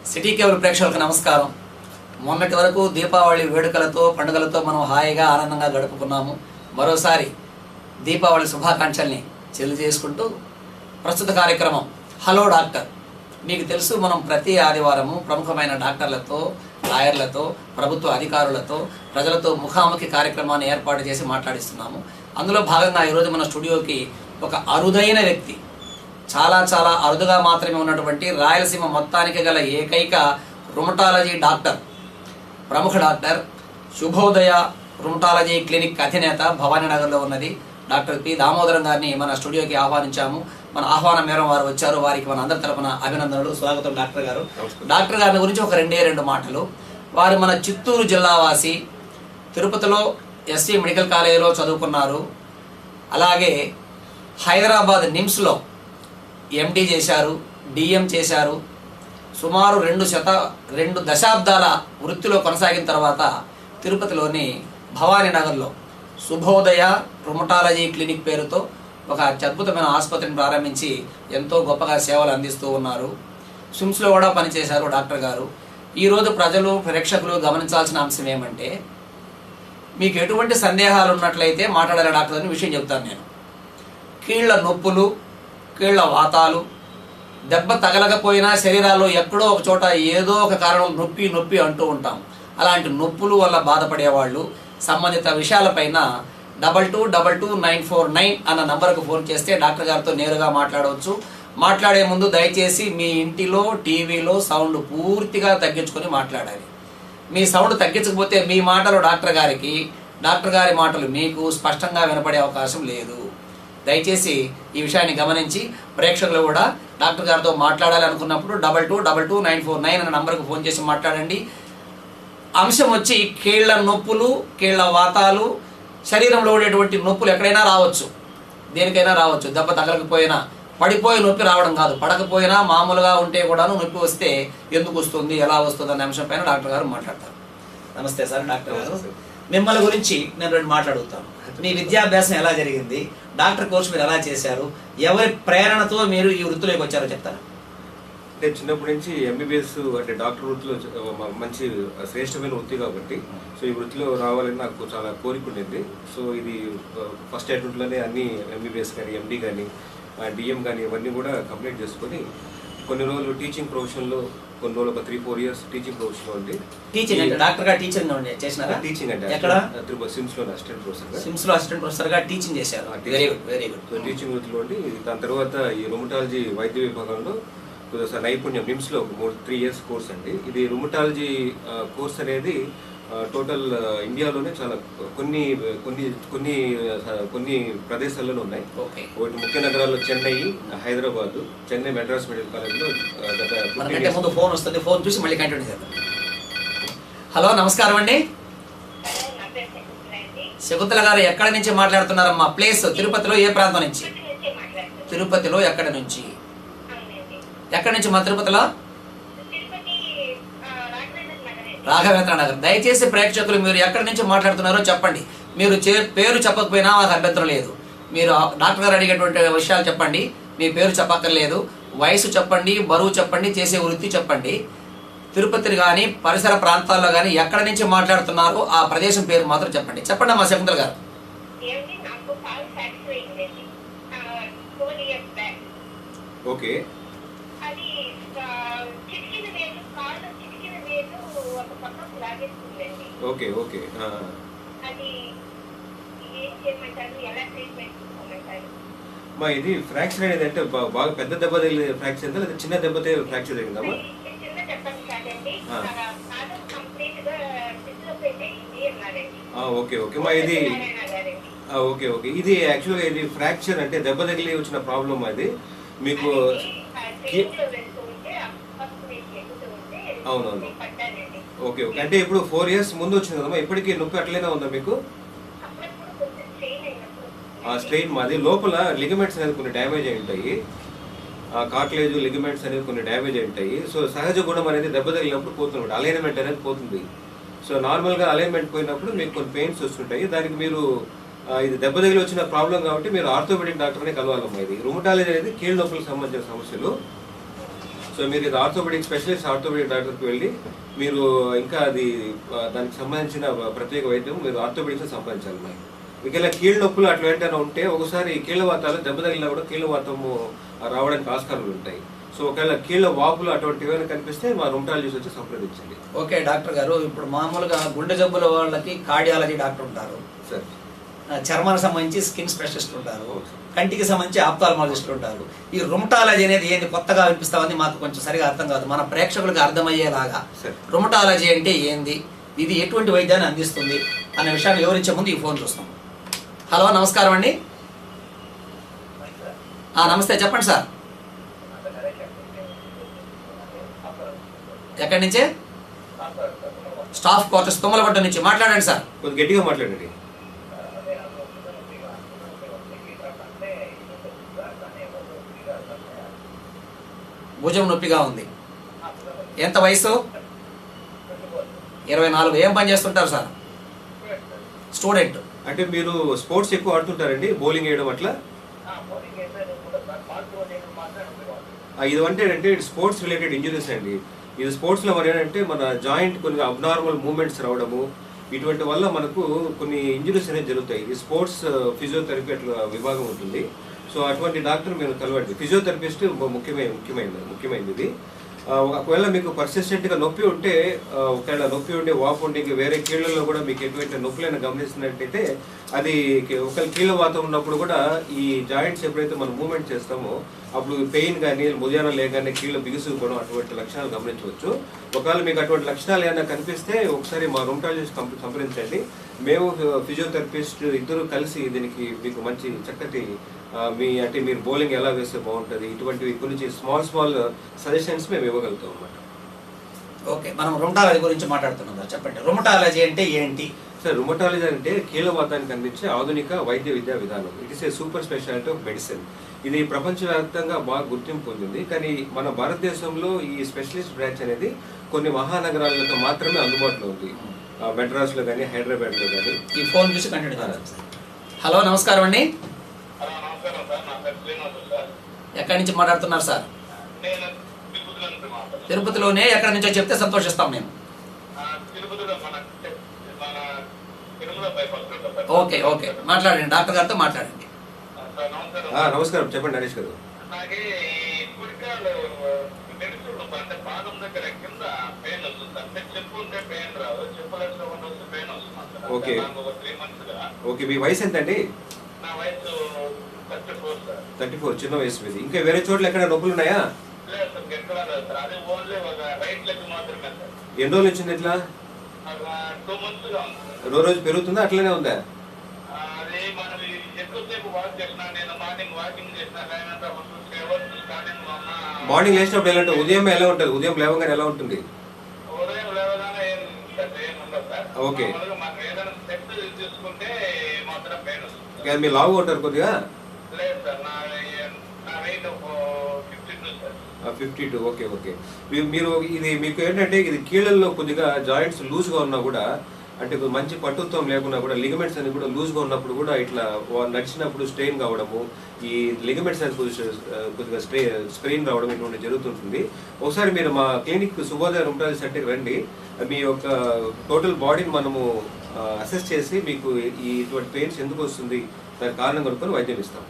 City cable ప్రేక్షకులకు నమస్కారం. మొన్నటి వరకు దీపావళి వేడుకలతో పండుగలతో మనం హాయిగా ఆనందంగా గడుపుకున్నాము. మరోసారి దీపావళి శుభాకాంక్షల్ని తెలియజేసుకుంటూ ప్రస్తుత కార్యక్రమం హలో డాక్టర్. మీకు తెలుసు, మనం ప్రతి ఆదివారము ప్రముఖమైన డాక్టర్లతో, లాయర్లతో, ప్రభుత్వ అధికారులతో, ప్రజలతో ముఖాముఖి కార్యక్రమాన్ని ఏర్పాటు చేసి మాట్లాడిస్తున్నాము. అందులో భాగంగా ఈరోజు మన స్టూడియోకి ఒక అరుదైన వ్యక్తి, చాలా చాలా అరుదుగా మాత్రమే ఉన్నటువంటి రాయలసీమ మొత్తానికి గల ఏకైక రుమటాలజీ డాక్టర్, ప్రముఖ డాక్టర్, శుభోదయ రుమటాలజీ క్లినిక్ అధినేత, భవానీనగర్లో ఉన్నది డాక్టర్ పి దామోదరం గారిని మన స్టూడియోకి ఆహ్వానించాము. మన ఆహ్వానం మేరం వారు వచ్చారు. వారికి మన అందరి తరపున అభినందనలు, స్వాగతం డాక్టర్ గారు. డాక్టర్ గారి గురించి ఒక రెండు మాటలు. వారు మన చిత్తూరు జిల్లావాసి, తిరుపతిలో ఎస్వి మెడికల్ కాలేజీలో చదువుకున్నారు. అలాగే హైదరాబాద్ నిమ్స్లో ఎండి చేశారు, డిఎం చేశారు. సుమారు 2 దశాబ్దాల వృత్తిలో కొనసాగిన తర్వాత తిరుపతిలోని భవానీనగర్లో శుభోదయ రుమటాలజీ క్లినిక్ పేరుతో ఒక అద్భుతమైన ఆసుపత్రిని ప్రారంభించి ఎంతో గొప్పగా సేవలు అందిస్తూ ఉన్నారు. స్విమ్స్లో కూడా పనిచేశారు డాక్టర్ గారు. ఈరోజు ప్రజలు, ప్రేక్షకులు గమనించాల్సిన అంశం ఏమంటే, మీకు ఎటువంటి సందేహాలు ఉన్నట్లయితే మాట్లాడాలి డాక్టర్ అని విషయం చెప్తాను నేను. కీళ్ల నొప్పులు, కీళ్ల వాతాలు, దెబ్బ తగలకపోయినా శరీరాల్లో ఎక్కడో ఒక చోట ఏదో ఒక కారణం నొప్పి అంటూ ఉంటాం. అలాంటి నొప్పులు వల్ల బాధపడేవాళ్ళు సంబంధిత విషయాలపైన 2222-949 అన్న నంబర్కు ఫోన్ చేస్తే డాక్టర్ గారితో నేరుగా మాట్లాడవచ్చు. మాట్లాడే ముందు దయచేసి మీ ఇంటిలో టీవీలో సౌండ్ పూర్తిగా తగ్గించుకొని మాట్లాడాలి. మీ సౌండ్ తగ్గించకపోతే మీ మాటలు డాక్టర్ గారికి, డాక్టర్ గారి మాటలు మీకు స్పష్టంగా వినపడే అవకాశం లేదు. దయచేసి ఈ విషయాన్ని గమనించి ప్రేక్షకులు కూడా డాక్టర్ గారితో మాట్లాడాలి అనుకున్నప్పుడు 2222-949 అనే నంబర్కు ఫోన్ చేసి మాట్లాడండి. అంశం వచ్చి కీళ్ల నొప్పులు, కీళ్ల వాతాలు, శరీరంలో ఉండేటువంటి నొప్పులు ఎక్కడైనా రావచ్చు, దేనికైనా రావచ్చు. దెబ్బ తగలకపోయినా, పడిపోయి నొప్పి రావడం కాదు, పడకపోయినా మామూలుగా ఉంటే కూడాను నొప్పి వస్తే ఎందుకు వస్తుంది, ఎలా వస్తుంది అనే అంశం పైన డాక్టర్ గారు మాట్లాడతారు. నమస్తే సార్ డాక్టర్ గారు. మిమ్మల్ని గురించి నేను 2 మాట్లాడుతాను. మీ విద్యాభ్యాసం ఎలా జరిగింది, డాక్టర్ కోర్సు మీరు ఎలా చేశారు, ఎవరి ప్రేరణతో మీరు ఈ వృత్తిలోకి వచ్చారో చెప్తారా? అంటే చిన్నప్పటి నుంచి ఎంబీబీఎస్ అంటే డాక్టర్ వృత్తిలో మంచి శ్రేష్టమైన వృత్తి కాబట్టి సో ఈ వృత్తిలో రావాలని నాకు చాలా కోరిక ఉండేది. సో ఇది ఫస్ట్ అటెంప్ట్లోనే అన్ని ఎంబీబీఎస్ కానీ, ఎండి కానీ, డిఎం కానీ ఇవన్నీ కూడా కంప్లీట్ చేసుకొని కొన్ని రోజులు టీచింగ్ ప్రొఫెషన్లో, కొన్ని రోజులు ఒక 3-4 ఇయర్స్ టీచింగ్ ప్రొఫెషన్లో ఉంది. టీచింగ్ అంటే డాక్టర్ గా టీచింగ్ చేసినారా? టీచింగ్ అంటే ఎక్కడ? సిమ్స్లో అసిస్టెంట్ ప్రొఫెసర్. సిమ్స్లో అసిస్టెంట్ ప్రొఫెసర్ గా టీచింగ్ చేశారు. Very good. సో టీచింగ్ వృత్తిలో ఉండి దాని తర్వాత ఈ రుమటాలజీ వైద్య విభాగంలో నైపుణ్యం నిమ్స్లో 3 ఇయర్స్ కోర్స్ అండి. ఇది రుమటాలజీ కోర్స్ అనేది టోటల్ ఇండియాలోనే చాలా కొన్ని కొన్ని కొన్ని కొన్ని ప్రదేశాల్లోనే ఉన్నాయి. ఒకటి ముఖ్య నగరాల్లో చెన్నై, హైదరాబాద్, చెన్నై మెడ్రాస్ మెడికల్ కాలేజ్లో ముందు ఫోన్ వస్తుంది, ఫోన్ చూసి మళ్ళీ కంటిన్యూ చేద్దాం. హలో, నమస్కారం అండి. శకుంతల గారు ఎక్కడి నుంచి మాట్లాడుతున్నారమ్మా? ప్లేస్ తిరుపతిలో ఏ ప్రాంతం నుంచి? తిరుపతిలో ఎక్కడి నుంచి? ఎక్కడి నుంచి మా తిరుపతిలో? రాఘవేంద్ర నగర్. దయచేసి ప్రేక్షకులు మీరు ఎక్కడి నుంచి మాట్లాడుతున్నారో చెప్పండి. మీరు పేరు చెప్పకపోయినా మాకు అభ్యంతరం లేదు. మీరు డాక్టర్ గారు అడిగేటువంటి విషయాలు చెప్పండి. మీ పేరు చెప్పక్కర్లేదు, వయసు చెప్పండి, బరువు చెప్పండి, చేసే వృత్తి చెప్పండి. తిరుపతి కానీ పరిసర ప్రాంతాల్లో కానీ ఎక్కడి నుంచి మాట్లాడుతున్నారో ఆ ప్రదేశం పేరు మాత్రం చెప్పండి. చెప్పండి అమ్మా శకుంతల గారు. ఓకే. ఓకే ఓకే మా ఇది ఫ్రాక్చర్ అనేది అంటే బాగా పెద్ద దెబ్బ తగిలి ఫ్రాక్చర్ అయిందా లేదా చిన్న దెబ్బతే ఫ్రాక్చర్ జరిగిందమ్మా? ఓకే ఓకే మా ఇది ఓకే ఓకే ఇది యాక్చువల్గా ఇది ఫ్రాక్చర్ అంటే దెబ్బ తగిలి వచ్చిన ప్రాబ్లమ్. అది మీకు అవునవును. ఓకే ఓకే అంటే ఇప్పుడు 4 ఇయర్స్ ముందు వచ్చింది కదమ్మా, ఇప్పటికీ నొప్పి అట్లనే ఉందా మీకు? స్ట్రెయిన్ మాది లోపల లిగమెంట్స్ అనేది కొన్ని డ్యామేజ్ అయి ఉంటాయి, కార్టిలేజ్ లిగమెంట్స్ అనేది కొన్ని డ్యామేజ్ అయి ఉంటాయి. సో సహజ గుణం అనేది దెబ్బ తగిలినప్పుడు పోతుంది, అలైన్మెంట్ అనేది పోతుంది. సో నార్మల్గా అలైన్మెంట్ పోయినప్పుడు మీకు కొన్ని పెయిన్స్ వస్తుంటాయి. దానికి మీరు ఇది దెబ్బ తగిలి వచ్చిన ప్రాబ్లం కాబట్టి మీరు ఆర్థోపెడిక్ డాక్టర్ని కలవాలమ్మా. ఇది రుమటాలజీ అనేది కీళ్ళ నొప్పులకు సంబంధించిన సమస్యలు. సో మీరు ఇది ఆర్థోపెడిక్ స్పెషలిస్ట్ ఆర్థోపెడిక్ డాక్టర్కి వెళ్ళి మీరు ఇంకా అది దానికి సంబంధించిన ప్రత్యేక వైద్యం మీరు ఆర్థోపెడిక్స్ సంపాదించాలి. మీకు ఇలా కీళ్ళ నొప్పులు అట్లా ఏంటైనా ఉంటే ఒకసారి కీళ్ళ వాతాలు దెబ్బ తగిలినా కూడా కీళ్ళ వాతము రావడానికి ఆస్కారాలు ఉంటాయి. సో ఒకవేళ కీళ్ళ వాపులు అటువంటివి ఏమైనా కనిపిస్తే మా రుమటాలజిస్ట్ వచ్చి సంప్రదించండి. ఓకే డాక్టర్ గారు, ఇప్పుడు మామూలుగా గుండె జబ్బుల వాళ్ళకి కార్డియాలజీ డాక్టర్ ఉంటారు, సార్ చర్మానికి సంబంధించి స్కిన్ స్పెషలిస్ట్ ఉంటారు, కంటికి సంబంధించి ఆప్థాల్మాలజిస్టులు ఉంటారు. ఈ రుమటాలజీ అనేది ఏంటి కొత్తగా వినిపిస్తామని మాకు కొంచెం సరిగా అర్థం కాదు, మన ప్రేక్షకులకు అర్థమయ్యేలాగా రుమటాలజీ అంటే ఏంది, ఇది ఎటువంటి వైద్యాన్ని అందిస్తుంది అనే విషయాన్ని వివరించే ముందు ఈ ఫోన్ చూస్తాం. హలో, నమస్కారం అండి. నమస్తే, చెప్పండి సార్. ఎక్కడి నుంచే? స్టాఫ్ క్వార్టర్స్ తుమ్మలపట్టు నుంచి. మాట్లాడండి సార్. కొద్దిగా గట్టిగా మాట్లాడండి. భుజం నొప్పిగా ఉంది. ఎంత వయసు? 24. ఏం పని చేస్తుంటారు సార్? స్టూడెంట్. అంటే మీరు స్పోర్ట్స్ ఎక్కువ ఆడుతుంటారండి, బౌలింగ్ వేయడం అట్లా? ఇది అంటే స్పోర్ట్స్ రిలేటెడ్ ఇంజురీస్ అండి. ఇది స్పోర్ట్స్లో మరి ఏంటంటే మన జాయింట్ కొన్ని అబ్నార్మల్ మూవ్మెంట్స్ రావడము, ఇటువంటి వల్ల మనకు కొన్ని ఇంజురీస్ అనేది జరుగుతాయి. ఇది స్పోర్ట్స్ ఫిజియోథెరపీ అట్లా విభాగం ఉంటుంది. సో అటువంటి డాక్టర్ మీరు కలవండి. ఫిజియోథెరపిస్ట్ ముఖ్యమైనది ఇది. ఒకవేళ మీకు పర్సిస్టెంట్గా నొప్పి ఉంటే, ఒకవేళ నొప్పి ఉండే వాపు ఉంటే ఇంకా వేరే కీళ్ళల్లో కూడా మీకు ఎటువంటి నొప్పులైనా గమనిస్తున్నట్టయితే అది ఒకవేళ కీళ్ళ వాతం ఉన్నప్పుడు కూడా ఈ జాయింట్స్ ఎప్పుడైతే మనం మూవ్మెంట్ చేస్తామో అప్పుడు పెయిన్ కానీ భుజాన లేగానే కీళ్ళు బిగుసుకుపోవడం అటువంటి లక్షణాలు గమనించవచ్చు. ఒకవేళ మీకు అటువంటి లక్షణాలు ఏమైనా కనిపిస్తే ఒకసారి మా రుమటాలజిస్ట్ సంప్రదించండి. మేము ఫిజియోథెరపిస్ట్ ఇద్దరు కలిసి దీనికి మీకు మంచి చక్కటి అంటే మీరు బౌలింగ్ ఎలా వేస్తే బాగుంటుంది ఇటువంటివి కొన్ని స్మాల్ సజెషన్స్ మేము ఇవ్వగలుగుతాం అన్నమాట. ఓకే, మనం రుమటాలజీ గురించి మాట్లాడుతున్నాం, చెప్పండి. రుమటాలజీ అంటే ఏంటి సార్? రుమటాలజీ అంటే కీళ్ళవాతానికి అందించే ఆధునిక వైద్య విద్యా విధానం. It is a super speciality of medicine. ఇది ప్రపంచవ్యాప్తంగా బాగా గుర్తింపు పొందింది. కానీ మన భారతదేశంలో ఈ స్పెషలిస్ట్ బ్రాంచ్ అనేది కొన్ని మహానగరాలతో మాత్రమే అందుబాటులో ఉంది. మెడ్రాస్లో కానీ హైదరాబాద్లో కానీ. ఈ ఫోన్ చూసి కంటిన్యూ కావాలి. హలో, నమస్కారం అండి. ఎక్కడి నుంచి మాట్లాడుతున్నారు సార్? తిరుపతిలోనే. ఎక్కడి నుంచో చెప్తే సంతోషిస్తాం మేము. ఓకే ఓకే, మాట్లాడండి, డాక్టర్ గారితో మాట్లాడండి. నమస్కారం, చెప్పండి నరేష్ గారు. ఓకే ఓకే, మీ వయసు ఎంత అండి? 34. చిన్న వయసు మీది. ఇంకా వేరే చోట్ల ఎక్కడ నొప్పులు ఉన్నాయా? ఎన్ని రోజులు వచ్చింది ఇట్లా? రోజు పెరుగుతుందా అట్లనే ఉందా? మార్నింగ్ లేచినప్పుడు ఎలా ఉంటుంది? ఉదయం ఎలా ఉంటుంది? ఉదయం లేవగానే ఎలా ఉంటుంది? ఓకే, మీరు లావుగా ఉంటారు కొద్దిగా? 52. ఓకే ఓకే, మీరు ఇది మీకు ఏంటంటే ఇది కీళ్ళల్లో కొద్దిగా జాయింట్స్ లూజ్గా ఉన్నా కూడా, అంటే మంచి పట్టుత్వం లేకున్నా కూడా లిగమెంట్స్ అనేది కూడా లూజ్గా ఉన్నప్పుడు కూడా ఇట్లా నడిచినప్పుడు స్ట్రెయిన్ కావడము, ఈ లిగమెంట్స్ అనేది కొద్దిగా స్ట్రెయిన్ రావడం ఇటువంటి జరుగుతుంటుంది. ఒకసారి మీరు మా క్లినిక్ శుభోదయ రుమటాలజీ సెంటర్కి రండి. మీ యొక్క టోటల్ బాడీని మనము అసెస్ చేసి మీకు ఈ ఇటువంటి పెయిన్స్ ఎందుకు వస్తుంది దానికి కారణం కనుక్కొని వైద్యం ఇస్తాం.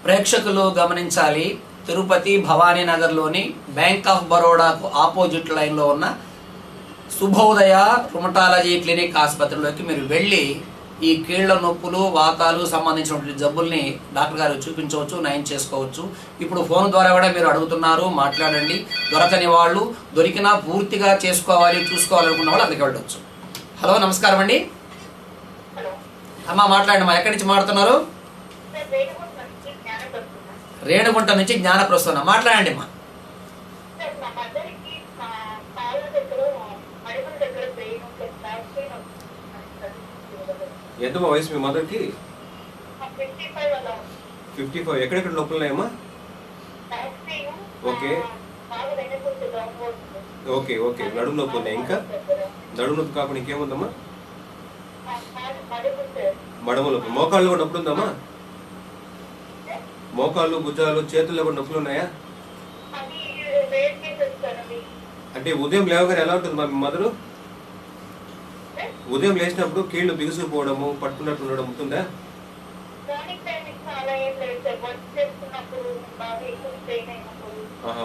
ప్రేక్షకులు గమనించాలి, తిరుపతి భవానీ నగర్లోని బ్యాంక్ ఆఫ్ బరోడాకు ఆపోజిట్ లైన్లో ఉన్న శుభోదయ రుమటాలజీ క్లినిక్ ఆసుపత్రిలోకి మీరు వెళ్ళి ఈ కీళ్ల నొప్పులు వాతాలు సంబంధించినటువంటి జబ్బుల్ని డాక్టర్ గారు చూపించవచ్చు, నయం చేసుకోవచ్చు. ఇప్పుడు ఫోన్ ద్వారా కూడా మీరు అడుగుతున్నారు, మాట్లాడండి. దొరకని వాళ్ళు, దొరికినా పూర్తిగా చేసుకోవాలి చూసుకోవాలనుకున్న వాళ్ళు అక్కడికి వెళ్ళవచ్చు. హలో, నమస్కారం అండి. అమ్మా మాట్లాడండి అమ్మా. ఎక్కడి నుంచి మాట్లాడుతున్నారు? రేణుగుంట నుంచి జ్ఞానప్రసన్న. మాట్లాడండి అమ్మా. ఎంత మా వయసు మీ మదర్కి? 55. ఎక్కడెక్కడ నొప్పులు ఉన్నాయమ్మా? ఓకే ఓకే ఓకే, నడుము నొప్పి ఉన్నాయి. ఇంకా నడుము నొప్పి కాకుండా ఇంకేముందమ్మా? మడమ నొప్పి. మోకాళ్ళు కూడా నొప్పులు ఉందమ్మా? మోకాళ్ళు భుజాలు చేతుల్లో కూడా నొప్పులు ఉన్నాయా? అంటే ఉదయం లేవగానే ఎలా ఉంటుంది మా మదరు? ఉదయం లేచినప్పుడు కీళ్ళు బిగుసుకుపోవడము, పట్టుకున్నట్టు ఉండడం ఉంటుందా?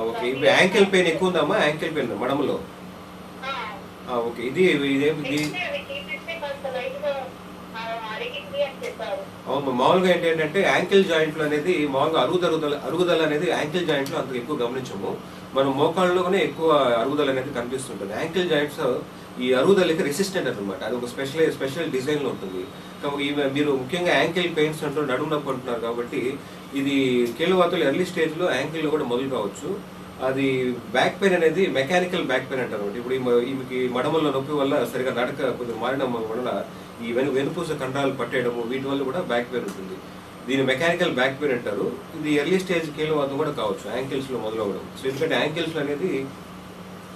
ఓకే. ఇప్పుడు యాంకిల్ పెయిన్ ఎక్కువ ఉందమ్మా? యాంకిల్ పెయిన్ మడమలో? ఓకే. ఇది అవును. మామూలుగా ఏంటంటే యాంకిల్ జాయింట్లు అనేది మామూలుగా అరుగుదల అనేది యాంకిల్ జాయింట్లో అంత ఎక్కువ గమనించము. మనం మోకాళ్ళలోనే ఎక్కువ అరుగుదల అనేది కనిపిస్తుంటుంది. యాంకిల్ జాయింట్స్ ఈ అరుగుదలకి రెసిస్టెంట్ అనమాట. అది ఒక స్పెషల్ డిజైన్ లో ఉంటుంది. కాబట్టి మీరు ముఖ్యంగా యాంకిల్ పెయిన్స్ అంటూ నడుము నొప్పి అంటున్నారు కాబట్టి ఇది కీళ్ళవాతలు ఎర్లీ స్టేజ్ లో యాంకిల్ లో కూడా మొదలు కావచ్చు. అది బ్యాక్ పెయిన్ అనేది మెకానికల్ బ్యాక్ పెయిన్ అంటారు. ఇప్పుడు ఈమెకి మడమల్లో నొప్పి వల్ల సరిగా నడక కొంచెం మారడం వల్ల ఈ వెనుపూస కండరాలు పట్టేయడము వీటి వల్ల కూడా బ్యాక్ పెయిన్ ఉంటుంది. దీన్ని మెకానికల్ బ్యాక్ పెయిన్ అంటారు. ఇది ఎర్లీ స్టేజ్ కీళ్ళవాతం కూడా కావచ్చు యాంకిల్స్ లో మొదలవడం. సో ఎందుకంటే యాంకిల్స్ అనేది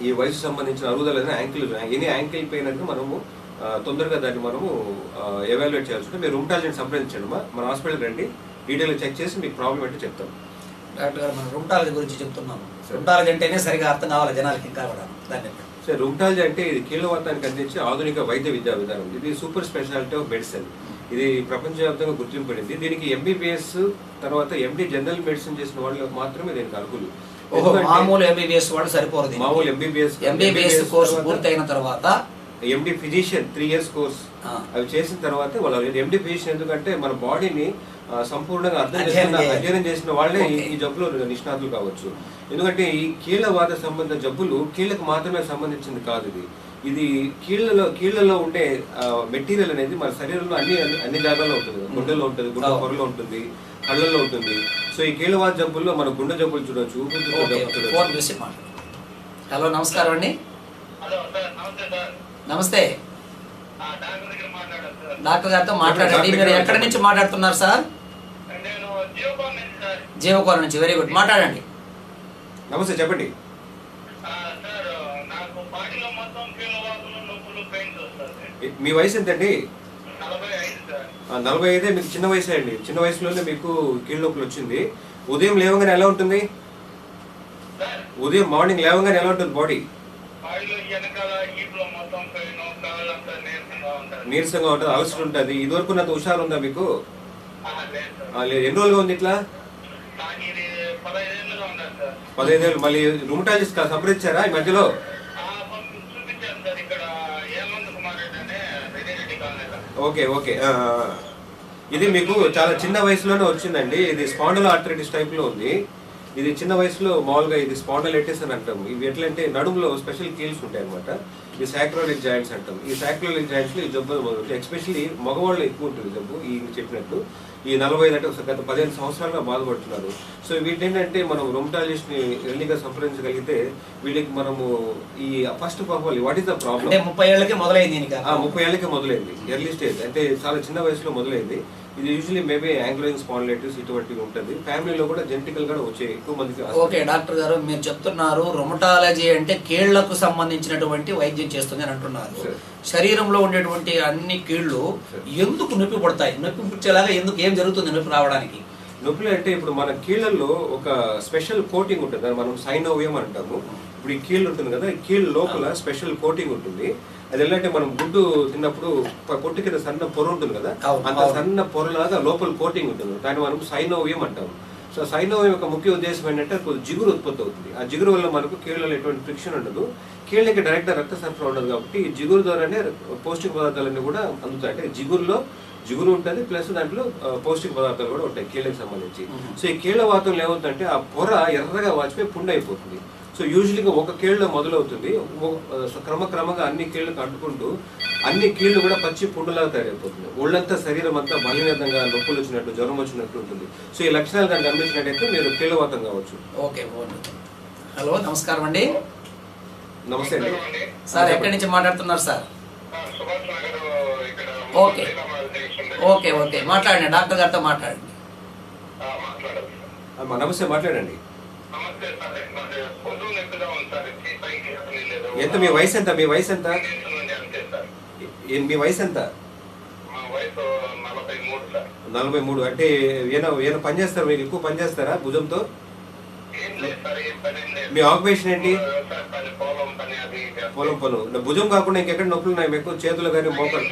ఈ వయసు సంబంధించిన అరుగుదల ఎనీ యాంకిల్ పెయిన్ అనేది మనము తొందరగా దాన్ని మనము ఎవాల్యుయేట్ చేయాల్సి ఉంటుంది. మీరు రుమటాలజీని సంప్రదించండి. మన హాస్పిటల్ రండి, డీటెయిల్గా చెక్ చేసి మీకు ప్రాబ్లం ఏంటో చెప్తాం. డాక్టర్ గారు, మనం రుమటాలజీ గురించి చెప్తున్నాము. రుమటాలజీ అంటేనే సరిగా అర్థం కావాలి జనాలకి ఇంకా కూడా. దాన్ని సార్, రుమటాలజీ అంటే ఇది కీళ్ళవాతానికి అందించే ఆధునిక వైద్య విద్యా విధానం. ఇది సూపర్ స్పెషాలిటీ ఆఫ్ మెడిసిన్. ఇది ప్రపంచవ్యాప్తంగా గుర్తింపబడింది. దీనికి ఎంబీబీఎస్ తర్వాత ఎండి జనరల్ మెడిసిన్ చేసిన వాళ్ళు మాత్రమే దీనికి అర్హులు. మామూలు ఎంబీబీఎస్ వాళ్ళు సరిపోదు. మామూలు ఎంబీబీఎస్ కోర్సు పూర్తయిన తర్వాత ఎండి ఫిజిషియన్ 3 years కోర్స్ అవి చేసిన తర్వాత వాళ్ళు ఎండి ఫిజిషియన్. ఎందుకంటే మన బాడీని సంపూర్ణంగా అధ్యయనం చేసిన వాళ్ళే ఈ జబ్బులో నిష్ణాతులు కావచ్చు. ఎందుకంటే ఈ కీళ్ళవాత సంబంధ జబ్బులు కీళ్ళకు మాత్రమే సంబంధించింది కాదు. ఇది కీళ్ళలో ఉండే మెటీరియల్ అనేది మన శరీరంలో అన్ని జాగాల్లో ఉంటుంది. గుండెలో ఉంటుంది, గుండె పొరలో ఉంటుంది, కళ్ళల్లో ఉంటుంది. సో ఈ కీళ్ళవాత జబ్బుల్లో మన గుండె జబ్బులు చూడొచ్చు. హలో, నమస్కారం అండి. నమస్తే. డాక్టర్ గారితో మాట్లాడండి. మీరు ఎక్కడి నుంచి మాట్లాడుతున్నారు సార్? జీవకోరం నుంచి. వెరీ గుడ్, మాట్లాడండి. నమస్తే, చెప్పండి. మీ వయసు ఎంతండి? 45. మీకు చిన్న వయసే అండి. చిన్న వయసులోనే మీకు కీళ్ళ నొప్పులు వచ్చింది. ఉదయం లేవగానే ఎలా ఉంటుంది? ఉదయం మార్నింగ్ లేవగానే ఎలా ఉంటుంది బాడీ? నీరసంగా ఉంటుంది, అలసట ఉంటుంది. ఇదివరకు నాకు హుషారు ఉందా మీకు? లేదు. ఎన్ని రోజులుగా ఉంది ఇట్లా? 15 ఏళ్ళు. మళ్ళీ రుమటాలజిస్ట్ సంప్రదించారా ఈ మధ్యలో? ఓకే. ఇది మీకు చాలా చిన్న వయసులోనే వచ్చిందండి. ఇది స్పాండల్ ఆర్థరైటిస్ టైప్ లో ఉంది. ఇది చిన్న వయసులో మామూలుగా ఇది స్పాండలైటిస్ అని అంటాము. ఇవి ఎట్లంటే నడుములో స్పెషల్ కీల్స్ ఉంటాయి అనమాట. ఈ సాక్రోలిక్ జాయింట్స్ అంటాం. ఈ సాక్రోలిక్ జాయింట్స్ లో ఈ జబ్బు మొదలు ఎస్పెషల్లీ మగవాళ్ళు ఎక్కువ ఉంటుంది జబ్బు. ఈ చెప్పినట్టు ఈ 45 అంటే గత 15 సంవత్సరాలుగా బాధపడుతున్నారు. సో వీటి ఏంటంటే మనం రుమటాలజిస్ట్ ని ఎర్లీగా సంప్రదించగలిగితే వీళ్ళకి మనము ఈ first of all what is the problem? 30 ఏళ్ళకే మొదలైంది. 30 ఏళ్ళకే మొదలైంది. ఎర్లీ స్టేజ్ అంటే చాలా చిన్న వయసులో మొదలైంది. ఇది యూజువల్లీ మేబీ యాంగ్లోయింగ్ స్పాండిలైటిస్ ఇటువంటివి ఉంటుంది. ఫ్యామిలీలో కూడా జెనెటికల్ గా వచ్చే ఎక్కువ మందికి. ఓకే డాక్టర్ గారు, మీరు చెప్తున్నారు రుమటాలజీ అంటే కీళ్లకు సంబంధించినటువంటి వైద్యం చేస్తుంది అని అంటున్నారు. శరీరంలో ఉండేటువంటి అన్ని కీళ్లు ఎందుకు నొప్పి పడతాయి? నొప్పి పుచ్చేలాగా ఎందుకు, ఏం జరుగుతుంది నొప్పి రావడానికి? నొప్పులు అంటే ఇప్పుడు మన కీళ్ళల్లో ఒక స్పెషల్ కోటింగ్ ఉంటుంది, దాన్ని మనం సైనోవియం అంటాము. ఇప్పుడు ఈ కీళ్ళు ఉంటుంది కదా, ఈ కీళ్ళ లోపల స్పెషల్ కోటింగ్ ఉంటుంది. అది ఎలా అంటే మనం గుడ్డు తిన్నప్పుడు పొట్టు కింద సన్న పొర ఉంటుంది కదా, అంత సన్న పొరలాగా లోపల కోటింగ్ ఉంటుంది. దాన్ని మనం సైనోవియం అంటాము. సో సైనోవియం యొక్క ముఖ్య ఉద్దేశం ఏంటంటే కొద్ది జిగురు ఉత్పత్తి అవుతుంది. ఆ జిగురు వల్ల మనకు కీళ్ళలో ఎటువంటి ఫ్రిక్షన్ ఉండదు, కీళ్ళకి డైరెక్ట్ గా రక్త సరఫరా ఉండదు. కాబట్టి ఈ జిగురు ద్వారానే పౌష్టిక పదార్థాలన్నీ కూడా అందుతాయి. అంటే జిగురు ఉంటుంది, ప్లస్ దాంట్లో పౌష్టిక పదార్థాలు కూడా ఉంటాయి కీళ్ళకి సంబంధించి. సో ఈ కీళ్ళ వాతంలో ఏమవుతుందంటే ఆ పొర ఎర్రగా వాచిపోయి పుండు అయిపోతుంది. సో యూజువల్గా ఒక కీళ్ళలో మొదలవుతుంది, క్రమక్రమంగా అన్ని కీళ్ళకు అంటుకుంటూ అన్ని కీళ్ళు కూడా పచ్చి పుండులాగా తయారైపోతుంది. ఒళ్ళంతా శరీరం అంతా బలహీనంగా నొప్పులు వచ్చినట్టు, జ్వరం వచ్చినట్టు ఉంటుంది. సో ఈ లక్షణాలు దానికి గమనించినట్టయితే మీరు కీళ్ళవాతం కావచ్చు. ఓకే. హలో, నమస్కారం అండి. నమస్తే అండి సార్, ఎక్కడి నుంచి మాట్లాడుతున్నారు సార్? ఓకే ఓకే ఓకే మాట్లాడండి, డాక్టర్ గారితో మాట్లాడండి. నమస్తే, మాట్లాడండి. ఎంత మీ వయసు ఎంత? మీ వయసు ఎంత? మీ వయసు ఎంత? 43. అంటే ఏమైనా పని చేస్తారా? మీరు ఎక్కువ పని చేస్తారా భుజంతో? మీ ఆక్యుపేషన్ ఏంటి? పొలం పను. భుజం కాకుండా ఇంకెక్కడ నొప్పులు ఉన్నాయి మీకు? చేతులు కానీ మోకాలు?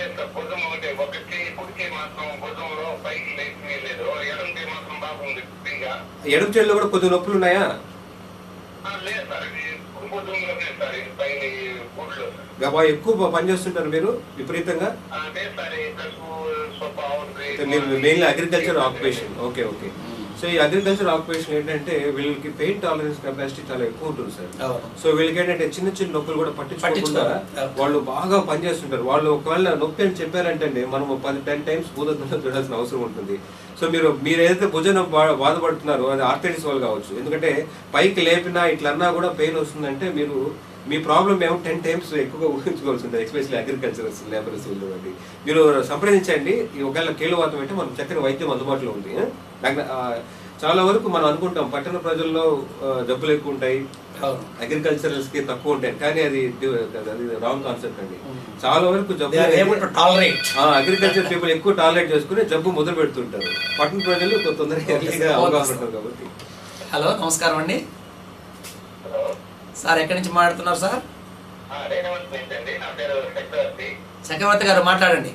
ఎడమ చేతిలో కూడా కొద్దిగా నొప్పులు ఉన్నాయా? బాగా ఎక్కువ పని చేస్తుంటారు మీరు విపరీతంగా? మీరు mainly agriculture occupation. Okay okay. So ఈ అగ్రికల్చర్ ఆక్యుపేషన్ ఏంటంటే వీళ్ళకి పెయిన్ టాలరెన్స్ కెపాసిటీ చాలా ఎక్కువ ఉంటుంది సార్. సో వీళ్ళకి ఏంటంటే చిన్న చిన్న నొప్పులు కూడా పట్టించుకోకుండా వాళ్ళు బాగా పనిచేస్తుంటారు. వాళ్ళు ఒకవేళ నొప్పి అని చెప్పారంటే మనం 10 టైమ్స్ భూతత్వంలో చూడాల్సిన అవసరం ఉంటుంది. సో మీరు ఏదైతే భుజం బాధపడుతున్నారో అది ఆర్థరైటిస్ వల్ల కావచ్చు. ఎందుకంటే పైకి లేపినా ఇట్లా అన్నా కూడా పెయిన్ వస్తుందంటే మీరు మీ ప్రాబ్లం ఏమో 10 టైమ్స్ ఎక్కువగా ఊహించుకోవాల్సి ఉంటుంది, ఎస్పెషల్లీ అగ్రికల్చరల్స్ లేబర్స్ బట్టి. మీరు సంప్రదించండి. ఒకవేళ కీళ్ళవాతం అంటే మనకు చక్కని వైద్యం అందుబాటులో ఉంది. చాలా వరకు మనం అనుకుంటాం పట్టణ ప్రజల్లో జబ్బులు ఎక్కువ ఉంటాయి, అగ్రికల్చరల్స్ కి తక్కువ ఉంటాయి, కానీ అది రాంగ్ కాన్సెప్ట్ అండి. చాలా వరకు జబ్బు అగ్రికల్చర్ పీపుల్ ఎక్కువ టాలరేట్ చేసుకుని జబ్బు మొదలు పెడుతుంటారు. పట్టణ ప్రజలు తొందరగా అవగాహన ఉంటారు కాబట్టి. హలో, నమస్కారం అండి సార్. ఎక్కడి నుంచి మాట్లాడుతున్నారు సార్? చక్రవర్తి గారు మాట్లాడండి.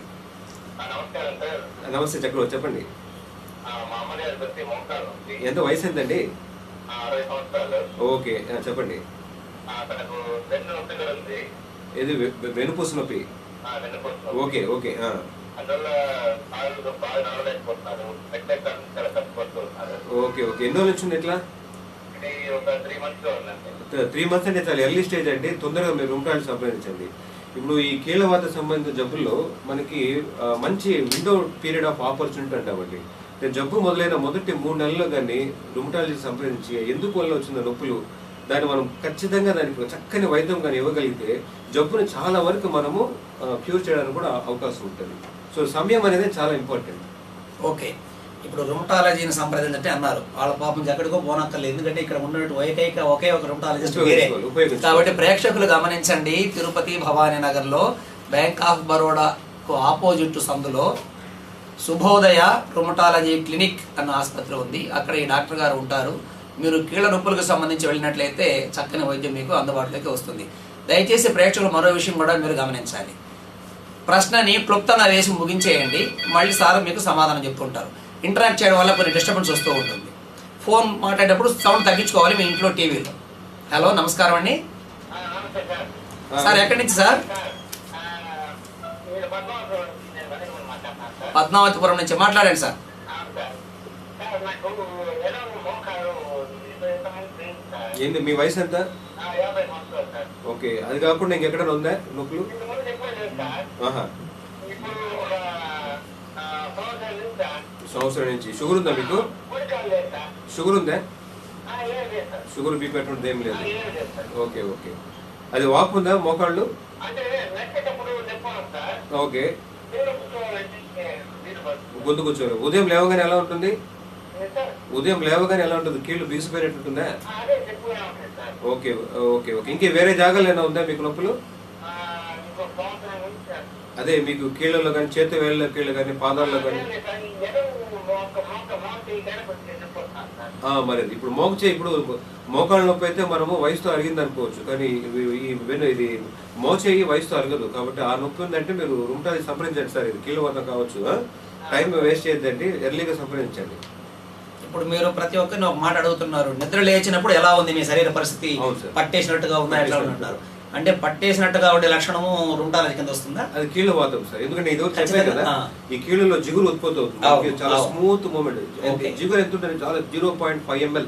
నమస్తే చక్రవర్తి, చెప్పండి. ఎంత వయసు ఎంతండి? ఓకే, చెప్పండి. ఇది వెనుపూస నొప్పి. Okay okay. Okay okay. ఎన్ని రోజులు వచ్చింది ఇట్లా? 3 months అంటే చాలా ఎర్లీ స్టేజ్ అండి. తొందరగా మీరు రుమటాలజీ సంప్రదించండి. ఇప్పుడు ఈ కీళ్ళవాత సంబంధించిన జబ్బుల్లో మనకి మంచి విండో పీరియడ్ ఆఫ్ ఆపర్చునిటీ అంటామండి. జబ్బు మొదలైన మొదటి 3 నెలల్లో కానీ రుమటాలజీ సంప్రదించి ఎందుకు వల్ల వచ్చిన నొప్పులు దాన్ని మనం ఖచ్చితంగా దానికి చక్కని వైద్యం కానీ ఇవ్వగలిగితే జబ్బుని చాలా వరకు మనము క్యూర్ చేయడానికి కూడా అవకాశం ఉంటుంది. సో సమయం అనేది చాలా ఇంపార్టెంట్. ఓకే, ఇప్పుడు రుమటాలజీని సంప్రదించంటే అన్నారు, వాళ్ళ పాపం ఎక్కడికో పోనక్కర్లేదు, ఎందుకంటే ఇక్కడ ఉన్నట్టు ఒకే ఒక రుమటాలజిస్ట్ వేరే. కాబట్టి ప్రేక్షకులు గమనించండి, తిరుపతి భవానీ నగర్లో బ్యాంక్ ఆఫ్ బరోడాకు ఆపోజిట్ సందులో శుభోదయ రుమటాలజీ క్లినిక్ అన్న ఆసుపత్రి ఉంది. అక్కడ ఈ డాక్టర్ గారు ఉంటారు. మీరు కీళ్ళ నొప్పులకు సంబంధించి వెళ్ళినట్లయితే చక్కని వైద్యం మీకు అందుబాటులోకి వస్తుంది. దయచేసి ప్రేక్షకులు మరో విషయం కూడా మీరు గమనించాలి. ప్రశ్నని క్లుప్తంగా వేసి ముగించేయండి, మళ్ళీ సార్ మీకు సమాధానం చెప్తుంటారు. ఇంటరాక్ట్ చేయడం వల్ల కొన్ని డిస్టర్బెన్స్ వస్తూ ఉంటుంది. ఫోన్ మాట్లాడేటప్పుడు సౌండ్ తగ్గించుకోవాలి మీ ఇంట్లో టీవీలో. హలో, నమస్కారం అండి సార్. ఎక్కడి నుంచి సార్? పద్మావతిపురం నుంచి మాట్లాడండి సార్. ఏంటి మీ వయసు ఎంత? ఓకే, అది కాకుండా ఇంకెక్కడ ఉందా నొప్పులు? సంవత్సరం నుంచి. షుగర్ ఉందా మీకు? షుగర్ ఉందా? షుగర్ బీపీ అటువంటిది ఏం లేదు. Okay okay. అది వాపు ఉందా మోకాళ్ళు? ఓకే. గొంతు కూర్చోరు. ఉదయం లేవగానే ఎలా ఉంటుంది? కీళ్ళు బిగిసిపోయినట్టుంటుందా? Okay okay okay. ఇంకే వేరే జాగాలు ఏమైనా ఉందా మీకు నొప్పులు? అదే మీకు కీళ్ళలో కానీ, చేతి వేళ్ళ కీళ్ళు కానీ, పాదాల్లో కానీ? మరి ఇప్పుడు ఇప్పుడు మోకాళ్ళ నొప్పి అయితే మనము వయసుతో అరిగింది అనుకోవచ్చు, కానీ ఇది మోచేయి వయసుతో అరగదు. కాబట్టి ఆ నొప్పి ఉందంటే మీరు రుమటాలజీ సంప్రదించండి సార్. ఇది కీళ్ళవాతం కావచ్చు. టైం వేస్ట్ చేయొద్దండి, ఎర్లీగా సంప్రదించండి. ఇప్పుడు మీరు ప్రతి ఒక్కరిని ఒక మాట అడుగుతున్నారు, నిద్ర లేచినప్పుడు ఎలా ఉంది మీ శరీర పరిస్థితి? పట్టేసినట్టుగా ఉందా, ఎట్లా ఉంటున్నారు అంటే పట్టేసినట్టుగా ఉండే లక్షణము రుమటాలజీ కింద వస్తుందా? అది కీళ్ళవాతం సార్. ఎందుకంటే ఇది చెప్పాను కదా, ఈ కీళ్ళలో జిగురు ఉత్పత్తి అవుతుంది. చాలా స్మూత్ మూమెంట్. జిగురు ఎంత ఉంటుంది? చాలా 0.5 ml.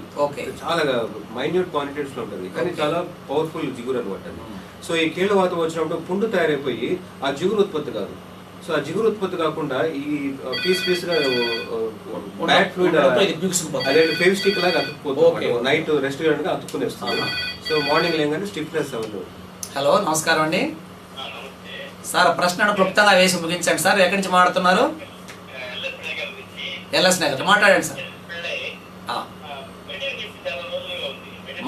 చాలా మైన్యూట్ క్వాంటిటీస్ లో ఉంటుంది, కానీ చాలా పవర్ఫుల్ జిగురు అనమాట. సో ఈ కీళ్ళవాతం వచ్చినప్పుడు పుండు తయారైపోయి ఆ జిగురు ఉత్పత్తి కాదు. సో ఆ జిగురు ఉత్పత్తి కాకుండా ఈ పీస్ గా బ్యాక్ ఫ్లూయిడ్ అదే ఫెవిస్టిక్ లాగా అతుక్కుపోతుంది. నైట్ రెస్ట్ చేయడానికి అతుక్కునేస్తుంది. సో మార్నింగ్ లేగానే స్టిఫ్నెస్ అవ్వదు. హలో, నమస్కారం అండి సార్. ప్రశ్నను క్లుప్తంగా వేసి ముగించండి సార్. ఎక్కడి నుంచి మాట్లాడుతున్నారు? ఎల్ఎస్ నగర్. మాట్లాడండి సార్.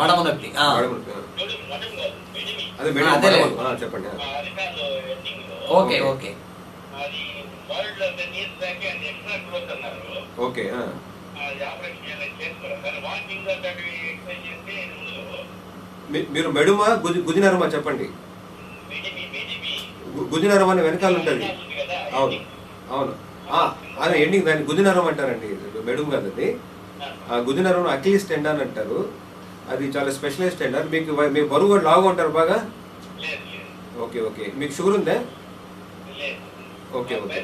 మడమ నొప్పి. చెప్పండి. Okay okay okay. మీరు మెడుమా గుదినరమా చెప్పండి. గుదినరం అనే వెనకాల ఉంటుంది. అవును అవును, అదే ఎండింగ్ దాన్ని గుదినరం అంటారండి, మెడుము కాదు అది. ఆ గుదినరం అకిలీస్ టెండాన్ అంటారు. అది చాలా స్పెషలైజ్ టెండర్. మీకు బరువు కూడా లావుగా ఉంటారు బాగా. ఓకే ఓకే, మీకు షుగర్ ఉందా? Okay okay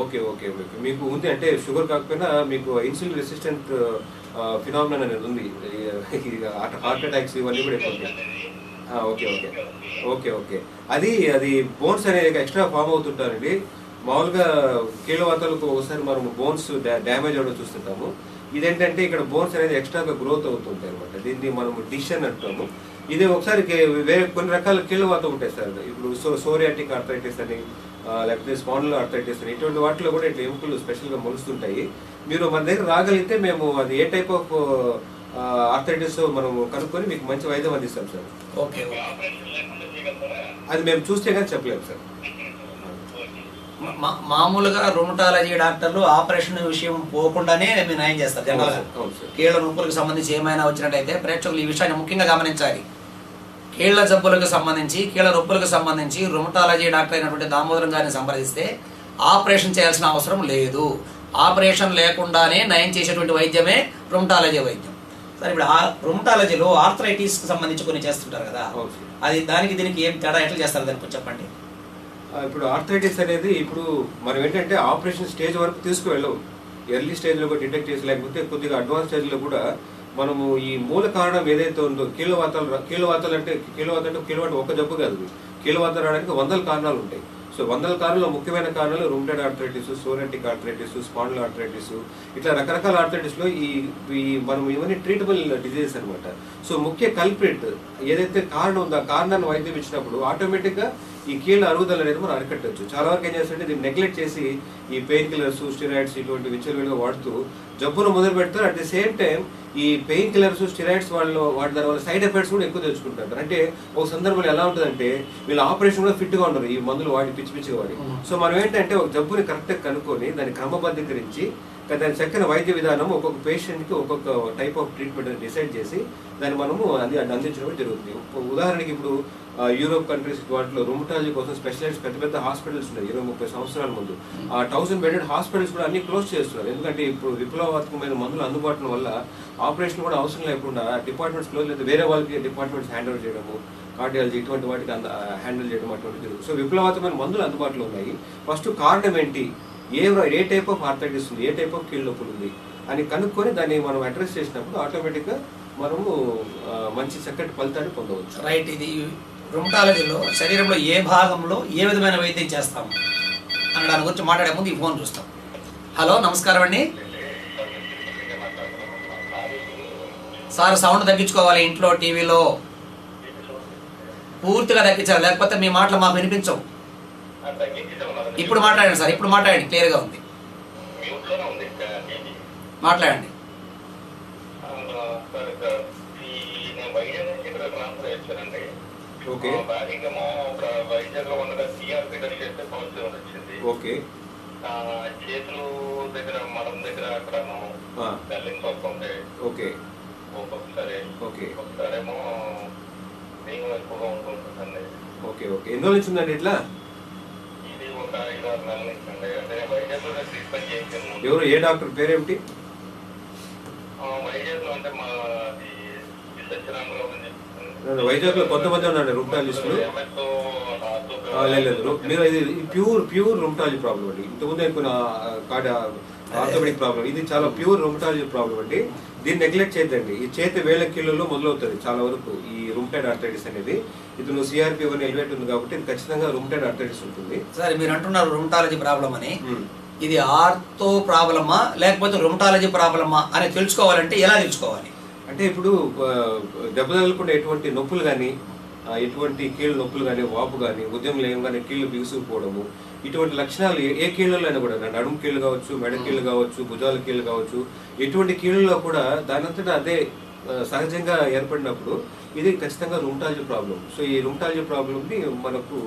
okay okay okay, మీకు ఉంది అంటే షుగర్ కాకపోయినా మీకు ఇన్సులిన్ రెసిస్టెంట్ ఫినామినన్ అనేది ఉంది. హార్ట్ అటాక్స్ ఇవన్నీ కూడా ఎక్కువ ఉంటాయి. ఓకే ఓకే ఓకే ఓకే, అది బోన్స్ అనేది ఎక్స్ట్రా ఫామ్ అవుతుంటారండి. మామూలుగా కీళ్ళవాతాలకు ఒకసారి మనం బోన్స్ డ్యామేజ్ అవ్వడం చూస్తుంటాము. ఇదేంటంటే ఇక్కడ బోన్స్ అనేది ఎక్స్ట్రాగా గ్రోత్ అవుతుంటాయి అనమాట. దీన్ని మనం డిష్ అని అంటాము. ఇది ఒకసారి వేరే కొన్ని రకాల కీళ్ళవాతం ఉంటాయి సార్. ఇప్పుడు సోరియాటిక్ ఆర్థరైటిస్ అని, లేకపోతే స్పాండిలో ఆర్థరైటిస్ అని, ఇటువంటి వాటిలో కూడా ఇట్లా ఎముకలు స్పెషల్గా మొలుస్తుంటాయి. మీరు మన దగ్గర రాగలిగితే మేము అది ఏ టైప్ ఆఫ్ ఆర్థరైటిస్ మనం కనుక్కొని మీకు మంచి వైద్యం అందిస్తాం సార్. ఓకే, అది మేము చూస్తే కానీ చెప్పలేము సార్. మామూలుగా రుమటాలజీ డాక్టర్లు ఆపరేషన్ విషయం పోకుండానే మీరు నయం చేస్తారు జనరల్గా. కీళ్ళ నొప్పులకు సంబంధించి ఏమైనా వచ్చినట్టయితే ప్రేక్షకులు ఈ విషయాన్ని ముఖ్యంగా గమనించాలి. కీళ్ల జబ్బులకు సంబంధించి, కీళ్ల నొప్పులకు సంబంధించి రుమటాలజీ డాక్టర్ అయినటువంటి దామోదరం గారిని సంప్రదిస్తే ఆపరేషన్ చేయాల్సిన అవసరం లేదు. ఆపరేషన్ లేకుండానే నయం చేసేటువంటి వైద్యమే రుమటాలజీ వైద్యం. సరే, ఇప్పుడు రుమటాలజీలో ఆర్థరైటిస్కి సంబంధించి కొన్ని చేస్తుంటారు కదా, అది దానికి దీనికి ఏం తేడా, ఎట్లా చేస్తారు దానికి చెప్పండి. ఇప్పుడు ఆర్థరైటిస్ అనేది ఇప్పుడు మనం ఏంటంటే ఆపరేషన్ స్టేజ్ వరకు తీసుకువెళ్ళవు. ఎర్లీ స్టేజ్లో కూడా డిటెక్ట్ చేసి, లేకపోతే కొద్దిగా అడ్వాన్స్ స్టేజ్లో కూడా మనము ఈ మూల కారణం ఏదైతే ఉందో కీళ్ళవాతాలు అంటే కీళ్ళవాతం ఒక జబ్బు కాదు. కీళ్ళవాతాలు రావడానికి వందల కారణాలు ఉంటాయి. సో వందల కారణాలు, ముఖ్యమైన కారణాలు rheumatoid arthritis, psoriatic arthritis, spondyloarthritis, ఇట్లా రకరకాల ఆర్థరైటిస్లో ఈ మనం ఇవన్నీ ట్రీటబుల్ డిజీజెస్ అనమాట. సో ముఖ్య కల్ప్రిట్ ఏదైతే కారణం ఉందో ఆ కారణాన్ని వైద్యం ఇచ్చినప్పుడు ఆటోమేటిక్గా ఈ కీళ్ళ అరుగుదల అనేది మనం అరికట్టవచ్చు. చాలా వరకు ఏం చేస్తుంటే దీన్ని నెగ్లెక్ట్ చేసి ఈ పెయిన్ కిల్లర్స్, స్టెరాయిడ్స్ ఇటువంటి విచ్చలవిడిగా వాడుతూ జబ్బును మొదలు పెడతారు. అట్ ది సేమ్ టైం ఈ పెయిన్ కిల్లర్స్, స్టెరాయిడ్స్ వాడి దాని వల్ల సైడ్ ఎఫెక్ట్స్ కూడా ఎక్కువ తెచ్చుకుంటారు. అంటే ఒక సందర్భంలో ఎలా ఉంటుందంటే వీళ్ళు ఆపరేషన్ కూడా ఫిట్గా ఉండరు ఈ మందులు వాడి పిచ్చిగా వాడి. సో మనం ఏంటంటే ఒక జబ్బుని కరెక్ట్గా కనుక్కొని దాన్ని క్రమబద్ధీకరించి దాని చక్కని వైద్య విధానం ఒక్కొక్క పేషెంట్కి ఒక్కొక్క టైప్ ఆఫ్ ట్రీట్మెంట్ డిసైడ్ చేసి దాన్ని మనము అందించడం జరుగుతుంది. ఉదాహరణకి ఇప్పుడు యూరోప్ కంట్రీస్ వాటిలో రుమటాలజీ కోసం స్పెషలైజ్డ్ పెద్ద హాస్పిటల్స్ ఉన్నాయి. 20-30 సంవత్సరాల ముందు ఆ 1000 బెడెడ్ హాస్పిటల్స్ కూడా అన్ని క్లోజ్ చేస్తున్నారు. ఎందుకంటే ఇప్పుడు విప్లవాత్మకమైన మందులు అందుబాటులో వల్ల ఆపరేషన్ కూడా అవసరం లేకుండా డిపార్ట్మెంట్స్ క్లోజ్ లేదా వేరే వాళ్ళకి డిపార్ట్మెంట్స్ హ్యాండ్ చేయడము, కార్డియాలజీ ఇటువంటి వాటికి హ్యాండిల్ చేయడం అటువంటి జరుగుతుంది. సో విప్లవాత్మకమైన మందులు అందుబాటులో ఉన్నాయి. ఫస్ట్ కారణం ఏంటి, ఏ టైప్ ఆఫ్ ఆర్థరైటిస్ ఉంది, ఏ టైప్ ఆఫ్ కీళ్ళ నొప్పులు ఉంది అని కనుక్కొని దాన్ని మనం అడ్రస్ చేసినప్పుడు ఆటోమేటిక్గా మనము మంచి చక్కటి ఫలితాన్ని పొందవచ్చు. రైట్, ఇది రుమటాలజీలో శరీరంలో ఏ భాగంలో ఏ విధమైన వైద్యం చేస్తాము అని దాని గురించి మాట్లాడే ముందు ఈ ఫోన్ చూస్తాం. హలో, నమస్కారం అండి సార్. సౌండ్ తగ్గించుకోవాలి, ఇంట్లో టీవీలో పూర్తిగా తగ్గించాలి, లేకపోతే మీ మాటలు మాకు వినిపించవు. ఇప్పుడు మాట్లాడండి సార్, ఇప్పుడు మాట్లాడండి, క్లియర్గా ఉంది, మాట్లాడండి. ఓకే ఓకే, చేతులు దగ్గర మడం దగ్గర అక్కడ బెల్లింగ్స్ వస్తుంది. ఓకే ఒక్కొక్కసారి ఒకసారేమో నీళ్ళు ఎక్కువగా ఉంటుందండి. ఓకే ఓకే, ఎన్ని రోజులు నుంచి ఉందండి ఇట్లా? ఇది ఒక 5-6 నెలల నుంచి అండి. అంటే వైద్యంలో ట్రీట్మెంట్ చేయించాను. ఎవరు, ఏ డాక్టర్ పేరేమిటి? వైద్యంలో అంటే మా సత్యనారాయణరావు అని చెప్తాను. వైజాగ్లో కొంతమంది ఉన్నారండి రుమటాలజిస్టులు. లేదు, మీరు ఇది ప్యూర్ రుమటాలజీ ప్రాబ్లం అండి. ఇంతకుముందు అనుకున్న ఆర్థోపెడిక్ ప్రాబ్లం, ఇది చాలా ప్యూర్ రుమటాలజీ ప్రాబ్లం అండి. దీన్ని నెగ్లెక్ట్ చేయద్దండి. ఈ చేతి వేళ్ల కీళ్ళలో మొదలవుతుంది చాలా వరకు ఈ రుమటాయిడ్ ఆర్థరైటిస్ అనేది. ఇది నువ్వు CRP1 ఎలివేట్ ఉంది కాబట్టి ఇది ఖచ్చితంగా రుమటాయిడ్ ఆర్థరైటిస్ ఉంటుంది. సరే, మీరు అంటున్నారు రుమటాలజీ ప్రాబ్లం అని. ఇది ఆర్థో ప్రాబ్లమా లేకపోతే రుమటాలజీ ప్రాబ్లమా అని తెలుసుకోవాలంటే ఎలా తెలుసుకోవాలి? అంటే ఇప్పుడు దెబ్బ తగలకుండా ఎటువంటి నొప్పులు కానీ, ఎటువంటి కీళ్ళ నొప్పులు కానీ, వాపు కానీ, ఉదయం లేవగానే కీళ్ళు బిగుసుకుపోవడము, ఇటువంటి లక్షణాలు ఏ కీళ్ళలో అయినా కూడా, నడుము కీళ్ళు కావచ్చు, మెడ కీళ్ళు కావచ్చు, భుజాల కీళ్ళు కావచ్చు, ఎటువంటి కీళ్ళలో కూడా దానంతటా అదే సహజంగా ఏర్పడినప్పుడు ఇది ఖచ్చితంగా రుమటాలజీ ప్రాబ్లం. సో ఈ రుమటాలజీ ప్రాబ్లంని మనకు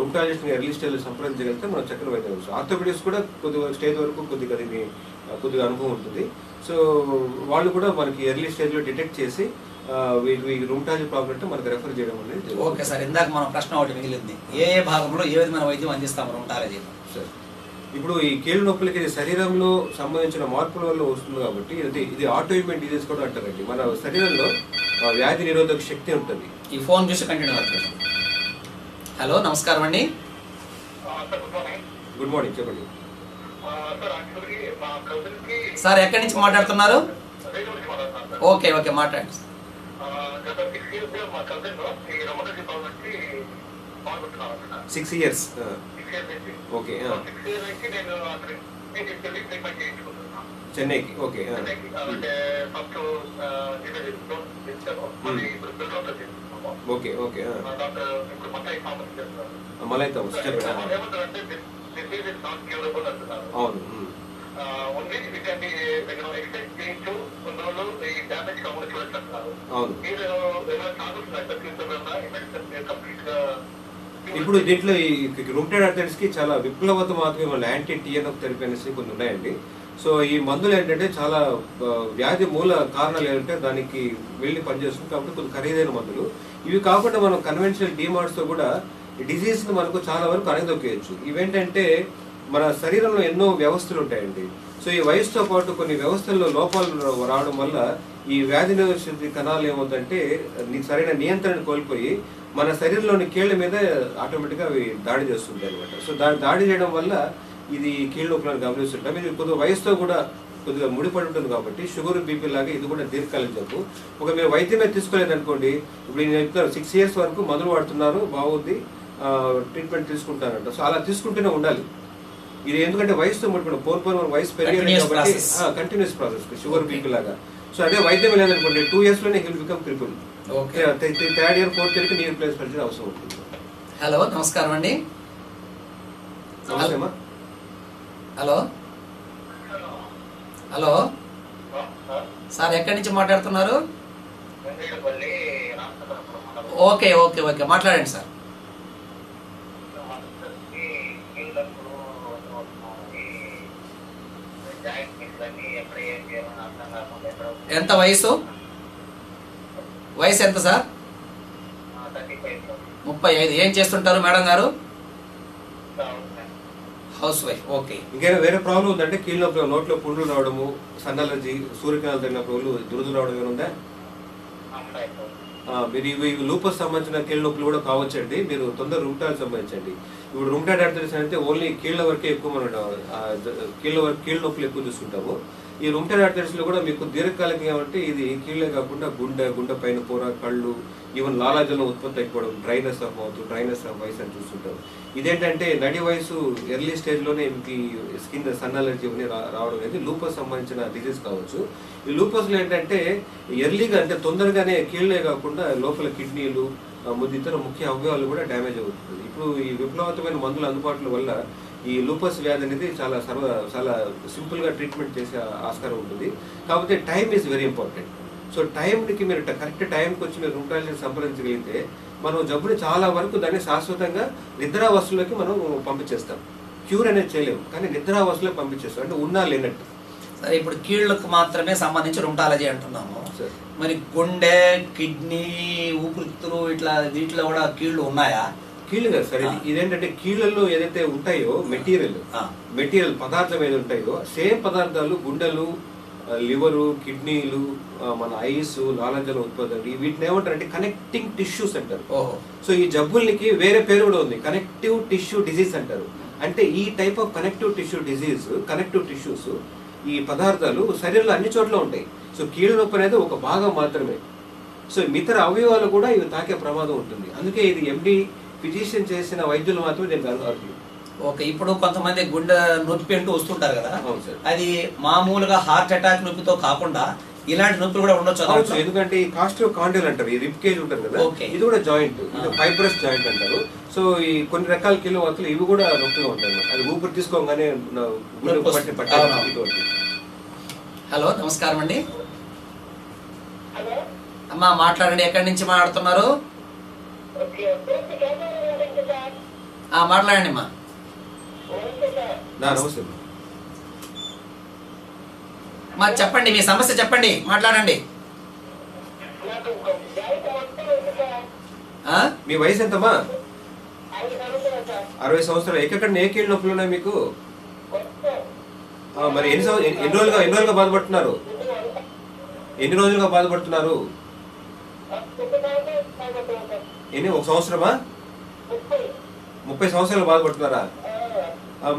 రుమటాలజిస్ట్ని ఎర్లీ స్టేజ్లో సంప్రదించగలిగితే మనం చక్కని వైద్యం. ఆర్థోపెడిక్స్ కూడా కొద్దిగా స్టేజ్ వరకు కొద్దిగా దీన్ని కొద్దిగా అనుభవం ఉంటుంది. సో వాళ్ళు కూడా మనకి ఎర్లీ స్టేజ్లో డిటెక్ట్ చేసి వీళ్ళు రుమటాలజీ ప్రాబ్లం అంటే మనకు రెఫర్ చేయడం అనేది. ఓకే సార్, ఇందాక మన ప్రశ్న ఒకటి మిగిలింది, ఏ భాగంలో ఏ విధమైన వైద్యం అందిస్తాము రుమటాలజీ? సార్ ఇప్పుడు ఈ కీళ్ళ నొప్పులకి ఇది శరీరంలో సంబంధించిన మార్పుల వల్ల వస్తుంది కాబట్టి ఇది ఆటోఇమ్యూన్ డిజీజ్ కూడా అంటారండి. మన శరీరంలో వ్యాధి నిరోధక శక్తి ఉంటుంది. ఈ ఫోన్ చూసి కంటిన్యూ అవుతుంది. హలో, నమస్కారం అండి. గుడ్ మార్నింగ్, చెప్పండి సార్ ఎక్కడి నుంచి మాట్లాడుతున్నారు? ఓకే ఓకే, మాట్లాడండి. 6 years. ఓకే, చెన్నైకి. Okay, okay okay, malai Thomas చెప్పండి. అవును, అవును. ఇప్పుడు దీంట్లో ఈ రుమటాయిడ్ ఆర్థరైటిస్ కి చాలా విప్లవాత్మకమైన యాంటీ టిఎన్ఎఫ్ థెరపీ అనేసి కొన్ని ఉన్నాయండి. సో ఈ మందులు ఏంటంటే చాలా వ్యాధి మూల కారణాలు ఏంటంటే దానికి వెళ్ళి పనిచేస్తుంది కాబట్టి కొంచెం ఖరీదైన మందులు. ఇవి కాకుండా మనం కన్వెన్షనల్ డిమార్ట్స్ తో కూడా ఈ డిజీజ్ ని మనకు చాలా వరకు అణగదొక్కేయచ్చు. ఇవేంటంటే మన శరీరంలో ఎన్నో వ్యవస్థలు ఉంటాయండి. సో ఈ వయసుతో పాటు కొన్ని వ్యవస్థల్లో లోపాలు రావడం వల్ల ఈ వ్యాధి నిరోధక కణాలు ఏమవుతుందంటే సరైన నియంత్రణ కోల్పోయి మన శరీరంలోని కీళ్ల మీద ఆటోమేటిక్గా అవి దాడి చేస్తుంది అనమాట. సో దాడి చేయడం వల్ల ఇది కీళ్ళ నొప్పులను గమనిస్తుంటాం. ఇది కొద్దిగా వయసుతో కూడా కొద్దిగా ముడిపడి ఉంటుంది కాబట్టి షుగర్, బీపీ లాగా ఇది కూడా దీర్ఘకాలిక జబ్బు. ఒక మీరు వైద్యమే తీసుకోలేదనుకోండి, ఇప్పుడు నేను చెప్తున్నారు 6 years వరకు మందులు వాడుతున్నారు, బాగుంది, ట్రీట్మెంట్ తీసుకుంటారంట. సో అలా తీసుకుంటూనే ఉండాలి. ఇది ఎందుకంటే వయసుతో ముడిపడి పోను వయసు పెరిగేది కాబట్టి కంటిన్యూస్ ప్రాసెస్ షుగర్, బీపీ లాగా. సో అదే వైద్యం లేదనుకోండి 2 years లోనే hill become cripple. Okay, 3rd year 4th year నీ రిప్లేస్ పరిచయం అవసరం ఉంటుంది. హలో, నమస్కారం అండి. నమస్తే అమ్మా. హలో హలో సార్, ఎక్కడి నుంచి మాట్లాడుతున్నారు? ఓకే ఓకే ఓకే, మాట్లాడండి సార్. ఎంత వయసు ఎంత సార్? 35. ఏం చేస్తుంటారు మేడం గారు? House wife. ఓకే. ఇంకేనా వేరే ప్రాబ్లం ఉందంటే కీళ్ళ నొప్పి, నోట్లో పుండ్లు రావడము, సన్ అలర్జీ, సూర్యకిరణాలు తగినప్పుడు దురదలు రావడం ఏమైనా ఉందా? మీరు ఇవి లూపస్ సంబంధించిన కీళ్ళ నొప్పులు కూడా కావచ్చండి. మీరు తొందర రుమటాయిడ్ సంబంధించండి. ఇప్పుడు రుమటాయిడ్ ఆర్థరైటిస్ అంటే ఓన్లీ కీళ్ళ వరకే ఎక్కువ మనం కీళ్ళ నొప్పులు ఎక్కువ చూసుకుంటాము. ఈ రుమటాయిడ్ ఆర్థరైటిస్ లో కూడా మీకు దీర్ఘకాలికంగా కాబట్టి ఇది కీళ్ళే కాకుండా గుండె పైన పొర, కళ్ళు, ఈవెన్ లాలాజలం ఉత్పత్తి అయిపోవడం, dryness of mouth, dryness of voice అని చూస్తుంటాం. ఇదేంటంటే నడి వయసు ఎర్లీ స్టేజ్ లోనే మీకు స్కిన్ సన్ అలర్జీ ఇవన్నీ రావడం అనేది లూపస్ సంబంధించిన డిజీజ్ కావచ్చు. ఈ లూపస్ లో ఏంటంటే ఎర్లీగా అంటే తొందరగానే కీళ్ళే కాకుండా లోపల కిడ్నీలు, ఇతర ముఖ్య అవయవాలు కూడా డ్యామేజ్ అవుతుంది. ఇప్పుడు ఈ విప్లవాత్మకమైన మందుల అందుబాటులో వల్ల ఈ లూపస్ వ్యాధి అనేది చాలా సింపుల్ గా ట్రీట్మెంట్ చేసే ఆస్కారం ఉంటుంది. కాకపోతే time is very important. So టైంకి మీరు కరెక్ట్ టైంకి వచ్చి మీరు రుమటాలజీని సంప్రదించగలిగితే మనం జబ్బుని చాలా వరకు దాన్ని శాశ్వతంగా నిద్రావస్థలోకి మనం పంపించేస్తాం. క్యూర్ అనేది చేయలేము, కానీ నిద్రావస్థలోకి పంపించేస్తాం, అంటే ఉన్నా లేనట్టు. సరే, ఇప్పుడు కీళ్ళకు మాత్రమే సంబంధించి రుమటాలజీ అంటున్నాము. మరి గుండె, కిడ్నీ, ఊపిరితిత్తులు ఇట్లా వీటిలో కూడా కీళ్ళు ఉన్నాయా? కీళ్ళు కదా సార్, ఇదేంటంటే కీళ్ళల్లో ఏదైతే ఉంటాయో మెటీరియల్ పదార్థం ఏది ఉంటాయో సేమ్ పదార్థాలు గుండెలు, లివరు, కిడ్నీలు, మన ఐస్, లాలాజలం ఉత్పత్తి, వీటిని ఏమంటారంటే కనెక్టింగ్ టిష్యూస్ అంటారు. సో ఈ జబ్బులకి వేరే పేరు కూడా ఉంది, కనెక్టివ్ టిష్యూ డిజీజ్ అంటారు. అంటే ఈ type of connective tissue disease, connective tissues ఈ పదార్థాలు శరీరంలో అన్ని చోట్ల ఉంటాయి. సో కీళ్ళ నొప్పి అనేది ఒక భాగం మాత్రమే. సో ఇతర అవయవాలు కూడా ఇవి తాకే ప్రమాదం ఉంటుంది. అందుకే ఇది ఎండి ఫిజిషియన్ చేసిన వైద్యులు మాత్రమే దీనికి అర్హులు. ఓకే, ఇప్పుడు కొంతమంది గుండె నొప్పి అంటూ వస్తుంటారు కదా, అది మామూలుగా హార్ట్ అటాక్ నొప్పితో కాకుండా ఇలాంటి నొప్పులు కూడా ఉండొచ్చు. ఎందుకంటే ఈ కాస్ట్రోకాండిల్ అంటారు, ఈ రిబ్ కేజ్ ఉంటుంది కదా, ఇది కూడా జాయింట్, ఇది ఫైబ్రస్ జాయింట్ అంటారు. సో ఈ కొన్ని రకాల కీళ్ళ వాతులు ఇవి కూడా నొప్పిగా ఉంటాయి. అది ఊపిరి తీసుకోగానే హలో, నమస్కారం అండి. అమ్మా మాట్లాడండి, ఎక్కడి నుంచి మాట్లాడుతున్నారు? మాట్లాడండి అమ్మా. నమస్తే. మా చెప్పండి, మీ సమస్య చెప్పండి, మాట్లాడండి. నాకు ఒక జాయింట్ మొత్తం ఉంది సార్. ఆ? మీ వయసు ఎంతమ్మా? 5 సంవత్సరాలు సార్. 60 సంవత్సరాలు. ఎక్కడ ఏ కీళ్ళ నొప్పులు ఉన్నాయి మీకు? కొత్త మరి ఎన్ని రోజులుగా బాధపడుతున్నారు? ఎన్ని రోజులుగా బాధపడుతున్నారు? ఒక సంవత్సరమా? 30 సంవత్సరాలు బాధపడుతున్నారా?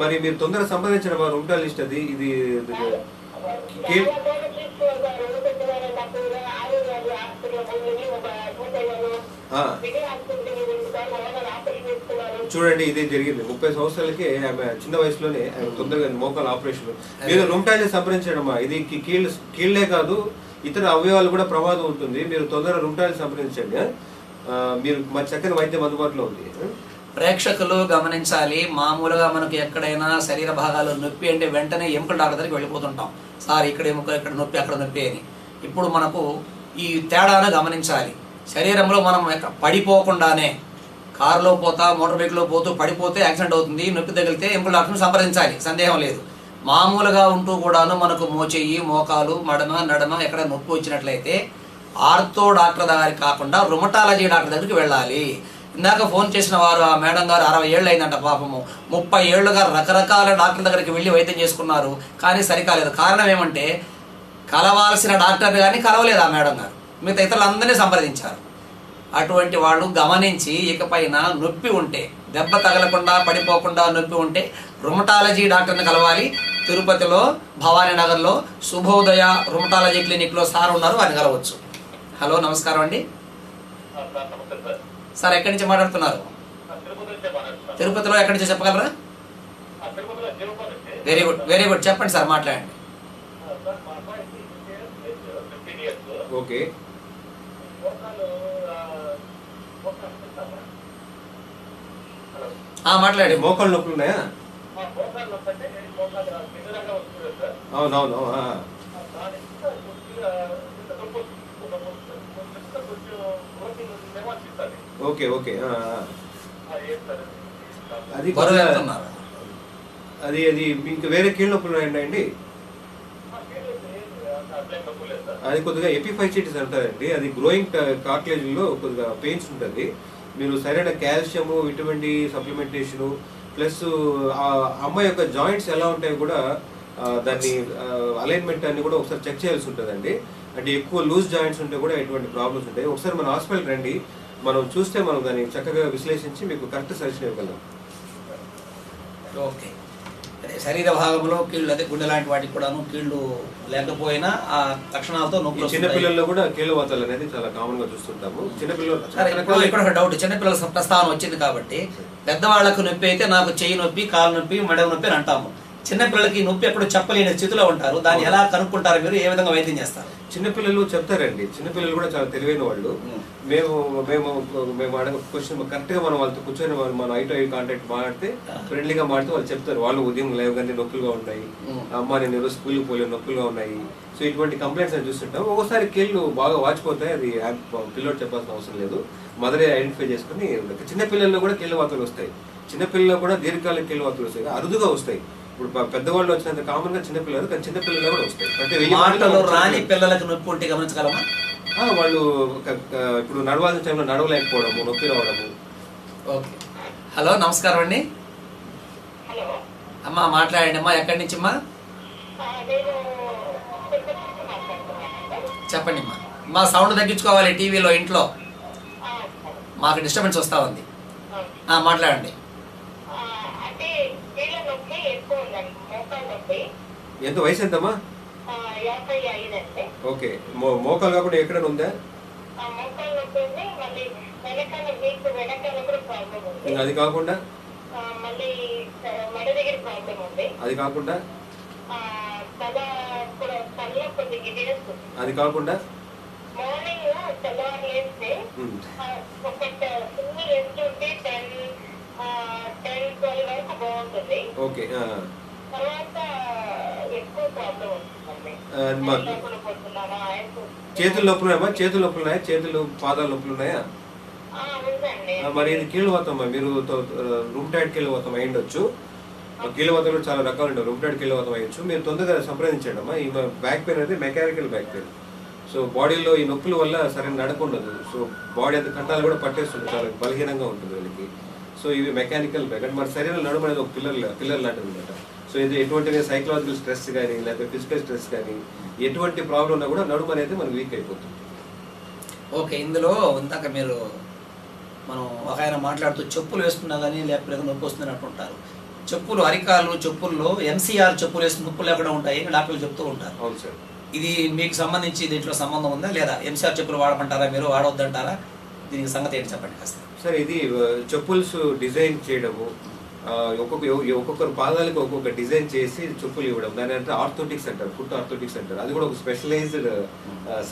మరి మీరు తొందరగా సంపాదించడం రూమటాల్ లిస్ట్ అది ఇది చూడండి, ఇదే జరిగింది. 30 సంవత్సరాలకే ఆమె చిన్న వయసులోనే ఆమె తొందరగా మోకాల ఆపరేషన్. మీరు రూమటాల్ సంప్రదించడమ్మా. ఇది కీళ్ళే కాదు, ఇతర అవయవాలు కూడా ప్రమాదం ఉంటుంది. మీరు తొందరగా రూమటాల్ సంప్రదించండి. మీరు మరి చక్కని వైద్యం అందుబాటులో ఉంది. ప్రేక్షకులు గమనించాలి, మామూలుగా మనకు ఎక్కడైనా శరీర భాగాలు నొప్పి అంటే వెంటనే ఎముకల డాక్టర్ దగ్గరికి వెళ్ళిపోతుంటాం. సార్ ఇక్కడ ఎముక, ఇక్కడ నొప్పి, అక్కడ నొప్పి అని. ఇప్పుడు మనకు ఈ తేడాను గమనించాలి. శరీరంలో మనం పడిపోకుండానే, కారులో పోతా మోటార్ బైక్లో పోతూ పడిపోతే యాక్సిడెంట్ అవుతుంది. నొప్పి తగిలితే ఎముకల డాక్టర్ని సంప్రదించాలి, సందేహం లేదు. మామూలుగా ఉంటూ కూడాను మనకు మోచెయ్యి, మోకాలు, మడమ, నడమ ఎక్కడ నొప్పి వచ్చినట్లయితే ఆర్థో డాక్టర్ దగ్గరికి కాకుండా రుమటాలజీ డాక్టర్ దగ్గరికి వెళ్ళాలి. ఇందాక ఫోన్ చేసిన వారు ఆ మేడం గారు 60 ఏళ్ళు అయిందంట పాపము. 30 ఏళ్ళుగా రకరకాల డాక్టర్ దగ్గరికి వెళ్ళి వైద్యం చేసుకున్నారు, కానీ సరికాలేదు. కారణం ఏమంటే కలవాల్సిన డాక్టర్ కానీ కలవలేదు ఆ మేడం గారు. మిగతా ఇతరులందరినీ సంప్రదించారు. అటువంటి వాళ్ళు గమనించి ఇకపైన నొప్పి ఉంటే, దెబ్బ తగలకుండా పడిపోకుండా నొప్పి ఉంటే రుమటాలజీ డాక్టర్ని కలవాలి. తిరుపతిలో భవానీ నగర్లో శుభోదయ రుమటాలజీ క్లినిక్లో సార్ ఉన్నారు, వారిని కలవచ్చు. హలో, నమస్కారం అండి. నమస్తే సార్. సార్ ఎక్కడి నుంచి మాట్లాడుతున్నారు? తిరుపతిలో ఎక్కడి నుంచి చెప్పగలరా? వెరీ గుడ్, వెరీ గుడ్, చెప్పండి సార్, మాట్లాడండి. ఓకే, మాట్లాడండి. మోకాళ్ళ నొప్పులు ఉన్నాయా? అవునవును. Okay okay. అది అది మీకు వేరే కీళ్ళ నొప్పులు ఉన్నాయండి? అది కొద్దిగా ఎపిఫైసిటిస్ అంటారండి. అది గ్రోయింగ్ కార్టిలేజ్ లో కొద్దిగా పెయిన్స్ ఉంటుంది. మీరు సరైన కాల్షియము, విటమిన్ డి సప్లిమెంటేషను ప్లస్ ఆ అమ్మాయి యొక్క జాయింట్స్ ఎలా ఉంటాయో కూడా దాన్ని అలైన్మెంట్ అన్ని కూడా ఒకసారి చెక్ చేయాల్సి ఉంటుందండి. అంటే ఎక్కువ లూజ్ జాయింట్స్ ఉంటే కూడా ఎటువంటి ప్రాబ్లమ్స్ ఉంటాయి. ఒకసారి మన హాస్పిటల్కి రండి, మనం చూస్తే మనం దాన్ని చక్కగా విశ్లేషించి మీకు కరెక్ట్ సజెషన్ ఇవ్వగలం. ఓకే, శరీర భాగంలో కీళ్ళు, అదే గుండె లాంటి వాటికి కూడాను కీళ్ళు లేకపోయినా ఆ లక్షణాలతో నొప్పి. చిన్నపిల్లల్లో కూడా కీళ్ళ వాతాలు అనేది చాలా కామన్ గా చూస్తుంటాము. చిన్నపిల్లలు ఇక్కడ ఒక డౌట్, చిన్నపిల్లల ప్రస్తావన వచ్చింది కాబట్టి పెద్దవాళ్లకు నొప్పి అయితే నాకు చెయ్యి నొప్పి, కాలు నొప్పి, మెడ నొప్పి అని అంటాము. చిన్నపిల్లలకి నొప్పి ఎప్పుడు చెప్పలేని స్థితిలో ఉంటారు, దాన్ని ఎలా కనుక్కుంటారు మీరు? ఏ విధంగా వైద్యం చేస్తారు? చిన్నపిల్లలు చెప్తారండి. చిన్నపిల్లలు కూడా చాలా తెలివైన వాళ్ళు. మేము మేము మేము అడగ క్వశ్చన్ కరెక్ట్ గా మనం వాళ్ళతో కూర్చొని మన ఐ టు ఐ కాంటాక్ట్ మాట్లాడితే, ఫ్రెండ్లీగా మాట్లాడితే వాళ్ళు చెప్తారు. వాళ్ళు ఉదయం లేవగానే నొప్పులుగా ఉన్నాయి, అమ్మ నేను ఈరోజు స్కూల్కి పోలే నొప్పులుగా ఉన్నాయి. సో ఇటువంటి కంప్లైంట్స్ అని చూస్తుంటాం. ఒక్కోసారి కీళ్ళు బాగా వాచిపోతాయి, అది పిల్లోడు చెప్పాల్సిన అవసరం లేదు, మదరే ఐడెంటిఫై చేసుకుని. చిన్నపిల్లల్లో కూడా కీళ్ళ వాతలు వస్తాయి, చిన్నపిల్లల్లో కూడా దీర్ఘకాలిక కీళ్ళ వాతలు వస్తాయి, అరుదుగా వస్తాయి. ఇప్పుడు పెద్దవాళ్ళు వచ్చినంత కామన్ గా చిన్నపిల్లలు, కానీ చిన్నపిల్లలు కూడా వస్తాయి. మాటలు రాని పిల్లలకు నొప్పి ఉంటే గమనించగలమా? వాళ్ళు ఇప్పుడు నడవాల్సిన టైంలో నడవలేకపోవడము, నొప్పి రావడము. ఓకే, హలో, నమస్కారం అండి. అమ్మా మాట్లాడండి అమ్మా. ఎక్కడి నుంచి అమ్మా? చెప్పండి అమ్మా. మా సౌండ్ తగ్గించుకోవాలి టీవీలో, ఇంట్లో మాకు డిస్టర్బెన్స్ వస్తూ ఉంది. మాట్లాడండి. ఎంత వయసు ఎంతమ్మా? ఓకే, మోకాలు కాకుండా ఎక్కడైనా ఉందా? అది కాకుండా అది కాకుండా అది కాకుండా ఓకే. చేతులు నొప్పులు ఉన్నాయమ్మా? చేతులు నొప్పులు ఉన్నాయా? చేతులు పాదాలు నొప్పులు ఉన్నాయా? మరి ఇది కీళ్ళు వాతమ్మా. మీరు రూమటాయిడ్ కీళ్ళు వాతం అయ్యుండొచ్చు. కీళ్ళవాతం కూడా చాలా రకాలు ఉంటాయి. రుమటాయిడ్ కీళ్ళవాతం అయ్యొచ్చు. మీరు తొందరగా సంప్రదించండి అమ్మా. ఈ బ్యాక్ పెయిన్ అనేది మెకానికల్ బ్యాక్ పెయిన్. సో బాడీలో ఈ నొప్పుల వల్ల సరైన నడకుండదు. సో బాడీ అంత కండాలు కూడా పట్టేస్తుంది, చాలా బలహీనంగా ఉంటుంది వీళ్ళకి. సో ఇవి మెకానికల్ బ్యాక్ అంటే మన శరీరం నడుము అనేది ఒక పిల్లర్ లాంటిది అనమాట. సో ఇది ఎటువంటి సైకలాజికల్ స్ట్రెస్ కానీ లేకపోతే ఫిజికల్ స్ట్రెస్ కానీ ఎటువంటి ప్రాబ్లం ఉన్నా కూడా నడుము అనేది మనకు వీక్ అయిపోతుంది. ఓకే, ఇందులో ఇందాక మనం ఒక ఆయన మాట్లాడుతూ చెప్పులు వేసుకున్నా కానీ లేకపోతే నొప్పి వస్తుందని అంటుంటారు. చెప్పులు అరికాలు చెప్పుల్లో ఎంసీఆర్ చెప్పులు వేసుకుని నొప్పులు లేకుండా ఉంటాయి డాక్టర్లు చెప్తూ ఉంటారు. అవును సార్. ఇది మీకు సంబంధించి దీంట్లో సంబంధం ఉందా లేదా? ఎంసీఆర్ చెప్పులు వాడమంటారా, మీరు వాడవద్దంటారా? దీనికి సంగతి ఏంటి చెప్పండి కాస్త. సార్ ఇది చెప్పుల్స్ డిజైన్ చేయడము, ఒక్కొక్కరు పాదాలకు ఒక్కొక్క డిజైన్ చేసి చెప్పులు ఇవ్వడం, దాని అంటే ఆర్థోటిక్స్ అంటారు, ఫుట్ ఆర్థోటిక్స్ అంటారు. అది కూడా ఒక స్పెషలైజ్డ్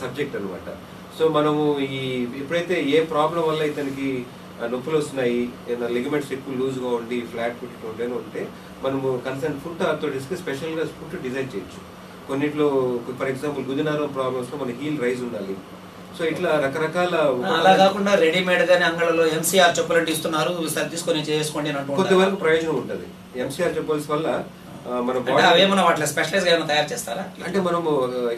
సబ్జెక్ట్ అనమాట. సో మనము ఎప్పుడైతే ఏ ప్రాబ్లం వల్ల ఇతనికి నొప్పులు వస్తున్నాయి, ఏదైనా లిగమెంట్స్ ఎక్కువ లూజ్గా ఉండి ఫ్లాట్ ఫుట్ ఉంటే మనము కన్సర్న్ ఫుట్ ఆర్థోటిక్స్కి స్పెషల్గా ఫుట్ డిజైన్ చేయొచ్చు. కొన్నిట్లో ఫర్ ఎగ్జాంపుల్ గుదినారం ప్రాబ్లమ్స్లో మన హీల్ రైజ్ ఉండాలి. సో ఇట్లా రకరకాల, అలా కాకుండా రెడీమేడ్ గానే అంగళ్ళలో ఎంసీఆర్ చెప్పులు అంటే ఇస్తున్నారు, సరి తీసుకొని చేసుకోండి అని కొంతవరకు ప్రయోజనం ఉంటుంది. ఎంసీఆర్ చెప్పుల్స్ వల్ల మన ఏమన్నా వాటిలో స్పెషలైజ్ గా తయారు చేస్తారా? అంటే మనము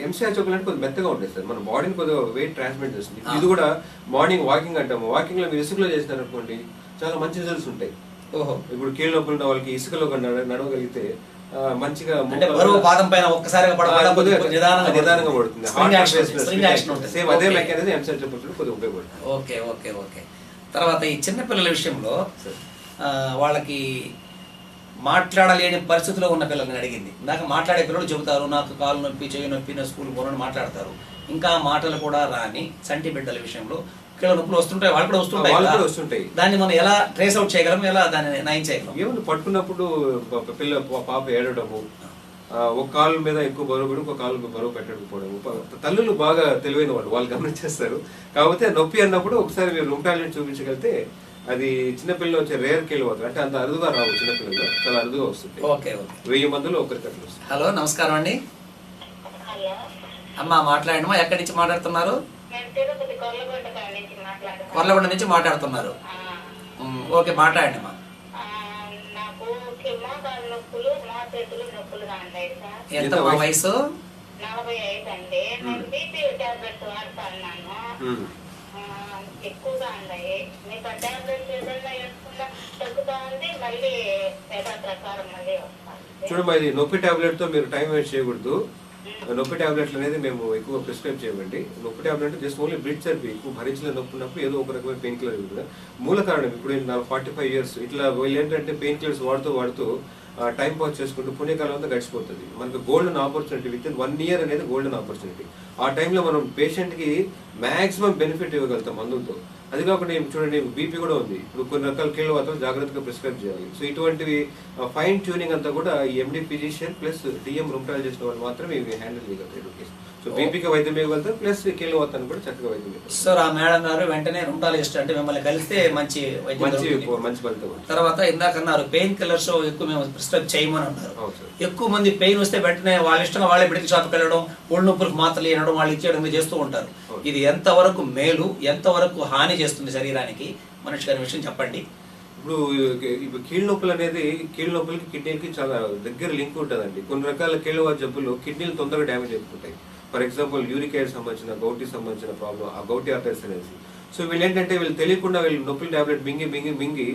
ఎంసీఆర్ చెప్పులు అంటే కొద్దిగా మెత్తగా ఉంటుంది సార్, మన బాడీని కొద్దిగా వెయిట్ ట్రాన్స్మిట్ చేస్తుంది. ఇది కూడా మార్నింగ్ వాకింగ్ అంటాము, వాకింగ్ లో మీరు ఇసుకలో చేసినారు అనుకోండి చాలా మంచి రిజల్ట్స్ ఉంటాయి. ఓహో, ఇప్పుడు కీళ్ళ నొప్పులు ఉన్న వాళ్ళకి ఇసుకలో నడవగలిగితే మంచిగా పాదం పైన ఒక్కసారిగా నిదానంగా పడుతుంది. సేమ్ అదే మెకానిజం ఎంసీఆర్ చెప్పులు కొద్దిగా ఉపయోగపడుతుంది. Okay okay okay. తర్వాత ఈ చిన్నపిల్లల విషయంలో వాళ్ళకి మాట్లాడలేని పరిస్థితిలో ఉన్న పిల్లల్ని అడిగింది. నాకు మాట్లాడే పిల్లలు చెబుతారు, నాకు కాలు నొప్పి చెయ్యి నొప్పి నా స్కూల్ పోనని మాట్లాడతారు. ఇంకా మాటలు కూడా రాని చంటి బిడ్డల విషయంలో కీళ్ళ నొప్పులు వస్తుంటాయి, వాళ్ళు కూడా వస్తుంటాయి. దాన్ని మనం ఎలా ట్రేస్ అవుట్ చేయగలం, ఎలా దాన్ని నయం చేయగలం? ఏమన్నా పట్టుకున్నప్పుడు పాప ఏడవడము, ఒక కాలు మీద ఎక్కువ బరువు పడి ఒక కాలు బరువు పెట్టకపోవడము. తల్లులు బాగా తెలివైన వాళ్ళు గమనించేస్తారు. కాకపోతే నొప్పి అన్నప్పుడు ఒకసారి మీరు రుమటాలజీ చూపించగలిగితే అది చిన్నపిల్లలు వచ్చే రేర్ కేళ్ళు అవుతుంది. అంటే అంత అరుదుగా రావు, చిన్నపిల్లలు చాలా అరుదుగా వస్తుంది. 1000 మందిలో ఒకరికి అట్లా వస్తుంది. హలో, నమస్కారం అండి. అమ్మా మాట్లాడండి. ఎక్కడి నుంచి మాట్లాడుతున్నారు? కొర్లగొండ నుంచి మాట్లాడుతున్నారు. ఓకే, మాట్లాడండి అమ్మా. ఎంత వయసు? 45 అండి. బీపీ టాబ్లెట్ వాడుతున్నాను, ఎక్కువగా ఉన్నాయి. మీకు ఆ టాబ్లెట్ ఏదైనా వేసుకున్నా తగ్గుతా ఉంది, మళ్ళీ ప్రకారం మళ్ళీ వస్తాను. చూడమ్మా, ఇది నొప్పి టాబ్లెట్ తో మీరు టైం వేస్ట్ చేయకూడదు. నొప్పి టాబ్లెట్లు అనేది మేము ఎక్కువ ప్రిస్క్రైబ్ చేయమండి. నొప్పి tablet just only blood therapy. ఎక్కువ భరించలేని నొప్పి ఉన్నప్పుడు ఏదో ఒక రకమైన పెయిన్ కిల్లర్ కూడా మూల కారణం. ఇప్పుడు నాకు 45 years ఇట్లా వీళ్ళు ఏంటంటే పెయిన్ కిల్లర్స్ వాడుతూ టైం పాస్ చేసుకుంటూ పుణ్యకాలం అంతా గడిచిపోతుంది. మనకు golden opportunity with in 1 year అనేది గోల్డెన్ ఆపర్చునిటీ. ఆ టైంలో మనం పేషెంట్కి మ్యాక్సిమం బెనిఫిట్ ఇవ్వగలుగుతాం మందులతో. అది కాకుండా చూడండి, బీపీ కూడా ఉంది. ఇప్పుడు కొన్ని రకాల కీళ్ళ వాతం జాగ్రత్తగా ప్రిస్క్రైబ్ చేయాలి. సో ఇటువంటివి ఫైన్ ట్యూనింగ్ అంతా కూడా ఈ ఎండి ఫిజిషియన్ ప్లస్ డిఎం రుమటాలజిస్ట్ వాళ్ళు మాత్రమే ఇవి హ్యాండిల్ చేయగలుగుతారు. సో బీపీకి వైద్యం ఇవ్వగలుగుతారు, ప్లస్ కీళ్ళ వాతాన్ని కూడా చక్కగా వైద్యం ఇవ్వగలుగుతారు. సార్, ఆ మేడం గారు వెంటనే రుమటాలజిస్ట్ అంటే మిమ్మల్ని కలిస్తే మంచి ఫలితం. తర్వాత ఇందాక అన్నారు పెయిన్ కిల్లర్స్ ఎక్కువ మేము ప్రిస్క్రైబ్ చేయమని అన్నారు. ఎక్కువ మంది పెయిన్ వస్తే వెంటనే వాళ్ళ ఇష్టంగా వాళ్ళే మెడికల్ షాప్కి వెళ్ళడం, ఒళ్ళు నొప్పులకు మాత్రలు వేయడం, వాళ్ళు ఇచ్చేయడం చేస్తూ ఉంటారు. ఇది ఎంతవరకు మేలు, ఎంతవరకు హాని చేస్తుంది శరీరానికి, మనిషి గారి విషయం చెప్పండి. ఇప్పుడు కీళ్ళ నొప్పులు అనేది కీళ్ళ నొప్పులకి కిడ్నీలకి చాలా దగ్గర లింక్ ఉంటుందండి. కొన్ని రకాల కీళ్ళ జబ్బులు కిడ్నీలు తొందరగా డ్యామేజ్ అయిపోతాయి. ఫర్ ఎగ్జాంపుల్ యూరిక్ యాసిడ్ సంబంధించిన, గౌటీ సంబంధించిన ప్రాబ్లం, ఆ గౌటీ ఆర్థరైటిస్ అనేది. సో వీళ్ళు ఏంటంటే వీళ్ళు తెలియకుండా వీళ్ళు నొప్పుల టాబ్లెట్ మింగి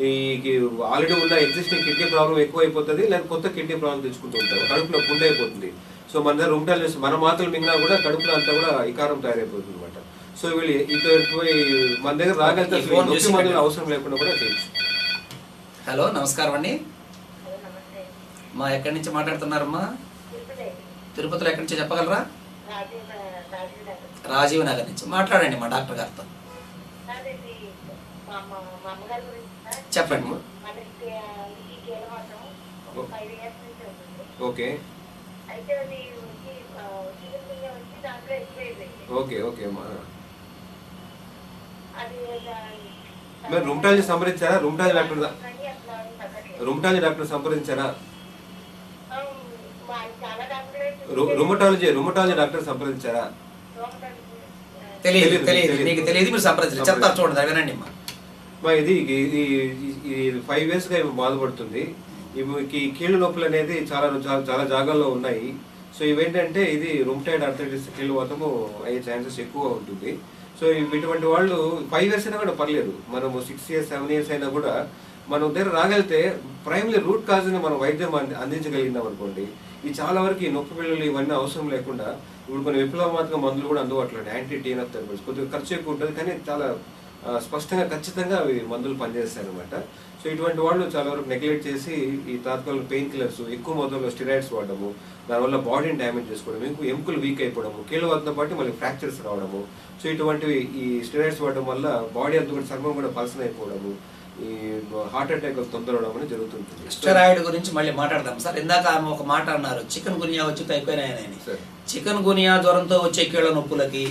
ఈ ఆల్రెడీ ఉన్న ఎగ్జిస్టింగ్ కిడ్నీ ప్రాబ్లం ఎక్కువ అయిపోతుంది, లేదా కొత్త కిడ్నీ ప్రాబ్లం తెచ్చుకుంటూ ఉంటారు. కడుపులో పుండు అయిపోతుంది. సో మన దగ్గర రుమటాలజిస్ట్ మన మాత్రలు మింగినా కూడా కడుపులో అంతా కూడా వికారం తయారైపోతుంది అనమాట. సో వీళ్ళు మన దగ్గర రాగలిగితే మందులు అవసరం లేకుండా కూడా చేయొచ్చు. హలో, నమస్కారం అండి. మా ఎక్కడి నుంచి మాట్లాడుతున్నారమ్మా? తిరుపతిలో ఎక్కడి నుంచి చెప్పగలరా? రాజీవ్ నగర్ నుంచి. మాట్లాడండి మా డాక్టర్ గారితో. చెప్పండి. ఓకే ఓకే ఓకే అమ్మా. మీరు రుమటాలజీ సంప్రదించారా? రుమటాలజీ డాక్టర్ సంప్రదించారా? రుమటాలజీ డాక్టర్ సంప్రదించారా? తెలియదు, మీకు తెలియదు, మీరు సంప్రదించారు. చెప్తారు, చూడండి, వినండి అమ్మా. ఇది 5 years గా బాధపడుతుంది. ఇవి కీళ్ళ నొప్పులు అనేది చాలా చాలా జాగాల్లో ఉన్నాయి. సో ఇవేంటంటే ఇది రుమటాయిడ్ ఆర్థరైటిస్ కీళ్ళవాతము అయ్యే ఛాన్సెస్ ఎక్కువ ఉంటుంది. సో ఇటువంటి వాళ్ళు 5 years అయినా కూడా పర్లేదు, మనము 6 years 7 years అయినా కూడా మనం దగ్గర రాగలిగితే ప్రైమరీ రూట్ కాజ్ని మనం వైద్యం అందించగలిగినాం అనుకోండి, ఈ చాలా వరకు ఈ నొప్పి పిల్లలు ఇవన్నీ అవసరం లేకుండా ఇప్పుడు కొన్ని విప్లవాత్మక మందులు కూడా అందుబాటులో ఉన్నాయి. యాంటీ టీఎన్ఎఫ్ థెరపీస్ కొద్దిగా ఖర్చు ఎక్కువ ఉంటుంది, కానీ చాలా స్పష్టంగా ఖచ్చితంగా అవి మందులు పనిచేస్తాయి అనమాట. సో ఇటువంటి వాళ్ళు చాలా వరకు నెగ్లెక్ట్ చేసి ఈ తాత్కాలిక పెయిన్ కిల్లర్స్, ఎక్కువ మొత్తంలో స్టెరాయిడ్స్ వాడడము, దానివల్ల బాడీని డ్యామేజ్ చేసుకోవడం, ఎముకలు వీక్ అయిపోవడము, కీళ్ళవాతంతో పాటు మళ్ళీ ఫ్రాక్చర్స్ రావడము. సో ఇటువంటివి ఈ స్టెరాయిడ్స్ వాడడం వల్ల బాడీ అంతా కూడా చర్మం కూడా పల్సన్ అయిపోవడము, ఈ హార్ట్ అటాక్ తొందరవడం అనేది జరుగుతుంటుంది. స్టెరాయిడ్ గురించి మళ్ళీ మాట్లాడదాం సార్. ఇందాక ఆమె ఒక మాట అన్నారు, చికెన్ గునియా వచ్చి అయిపోయినాయని. చికెన్ గునియా జ్వరంతో వచ్చే కీళ్ళ నొప్పులకి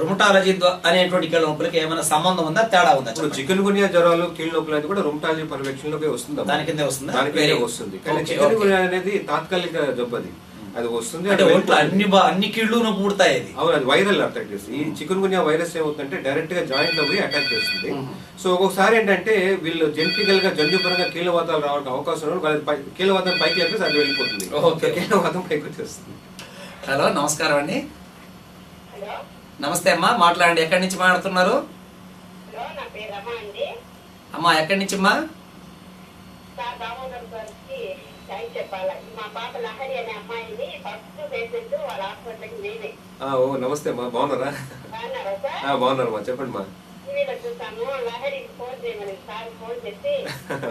రుమటాలజీ అనేటువంటి కీళ్ళ నొప్పులకి ఏమైనా సంబంధం ఉందా, తేడా ఉందా? చికెన్ గునియా జ్వరాలు కీళ్ళ నొప్పులు అనేది కూడా రుమటాలజీ పర్యవేక్షణలోకి వస్తుంది, దాని కింద వస్తుంది. దానికే వస్తుంది. కానీ చికెన్ గునియా అనేది తాత్కాలిక జబ్బు, అది వస్తుంది. అన్ని కీళ్ళు నొప్పి పుడతాయి. అవును, అది వైరల్ అటాక్. ఈ చికెన్ గునియా వైరస్ ఏమవుతుందంటే డైరెక్ట్ గా జాయింట్ లో పోయి అటాక్ చేస్తుంది. సో ఒక్కొక్కసారి ఏంటంటే వీళ్ళు జెనెటికల్ గా జన్యుపరంగా కీళ్ళవాతాలు రావడానికి అవకాశం ఉంది. కీళ్ళవాతం పైకి వెళ్తే అది వెళ్ళిపోతుంది, కీళ్ళవాతం పైకి వచ్చేస్తుంది. హలో, నమస్కారం అండి. నమస్తే అమ్మా, మాట్లాడండి. ఎక్కడి నుంచి మాట్లాడుతున్నారు అమ్మా? ఎక్కడి నుంచి అమ్మా? నమస్తే అమ్మా, బాగున్నారా? బాగున్నారమ్మా, చెప్పండి మా.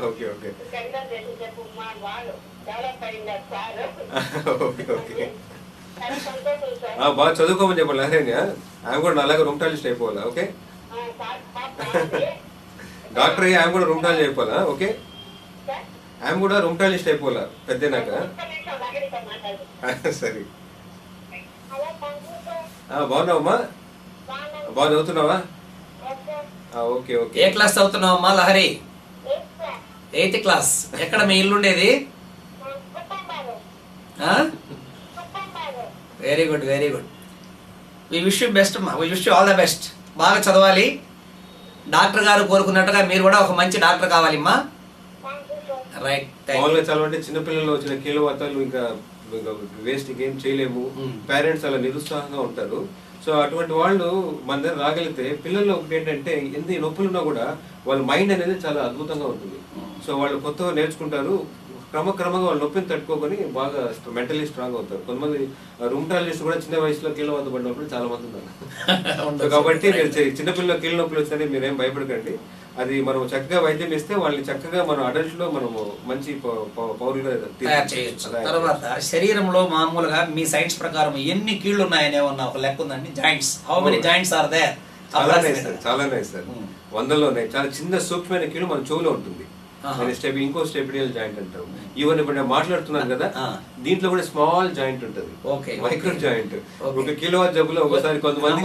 ఓకే ఓకే ఓకే, బాగా చదువుకోమని చెప్పండి లహరి. ఆమె కూడా నాలాగా రూమటాలజిస్ట్ అయిపోవాలా? ఓకే, డాక్టర్ అయ్యి ఆమె కూడా రూమటాలజీ అయిపోవాలా? ఓకే, ఆమె కూడా రూమటాలజిస్ట్ అయిపోవాలా పెద్దనాక? సరే, బాగున్నావమ్మా? బాగా చదువుతున్నావా? Okay okay. ఏ క్లాస్ చదువుతున్నావమ్మా లహరి? 8th class. ఎక్కడ మీ ఇల్లు ఉండేది? Very good, very good. We wish you best అమ్మా, we wish you all the best. బాగా చదవాలి. డాక్టర్ గారు కోరుకున్నట్టుగా మీరు కూడా ఒక మంచి డాక్టర్ కావాలి అమ్మా. రైట్. మామూలుగా చాలా అంటే చిన్నపిల్లలు వచ్చిన కీళ్ళవాతాలు ఇంకా వేస్ట్ ఇంకేం చేయలేము, పేరెంట్స్ అలా నిరుత్సాహంగా ఉంటారు. సో అటువంటి వాళ్ళు మన దగ్గర రాగలిగితే పిల్లల్లో ఒకటి ఏంటంటే ఎన్ని నొప్పులున్నా కూడా వాళ్ళ మైండ్ అనేది చాలా అద్భుతంగా ఉంటుంది. సో వాళ్ళు కొత్తగా నేర్చుకుంటారు, క్రమక్రమంగా వాళ్ళు నొప్పిని తట్టుకోకొని బాగా మెంటలీ స్ట్రాంగ్ అవుతారు. కొంతమంది రూమటాలజిస్ట్ కూడా చిన్న వయసులో కీళ్ళవాత పడినప్పుడు చాలా మంది ఉన్నారు. కాబట్టి మీరు చిన్నపిల్లల కీళ్ళ నొప్పులు వచ్చినా మీరేం భయపడకండి. అది మనం చక్కగా వైద్యం ఇస్తే వాళ్ళని చక్కగా మనం అడల్ట్ లో మనము మంచి పౌరులుగా తయారు చేయొచ్చు. తర్వాత శరీరంలో మామూలుగా మీ సైన్స్ ప్రకారం ఎన్ని కీళ్ళు ఉన్నాయని ఏమన్నా ఒక లెక్క ఉందండి? Joints, how many joints are there? చాలానే సార్, 100లో ఉన్నాయి. చాలా చిన్న సూక్ష్మమైన కీళ్ళు మన చెవులో ఉంటుంది, ఇంకో స్టెపిడియల్ జాయింట్ అంటారు. ఈవెన్ ఇప్పుడు నేను మాట్లాడుతున్నాను కదా, దీంట్లో కూడా స్మాల్ జాయింట్ ఉంటుంది, మైక్రో జాయింట్. ఒక కిలోవాట్ జబ్బులో ఒకసారి కొంతమంది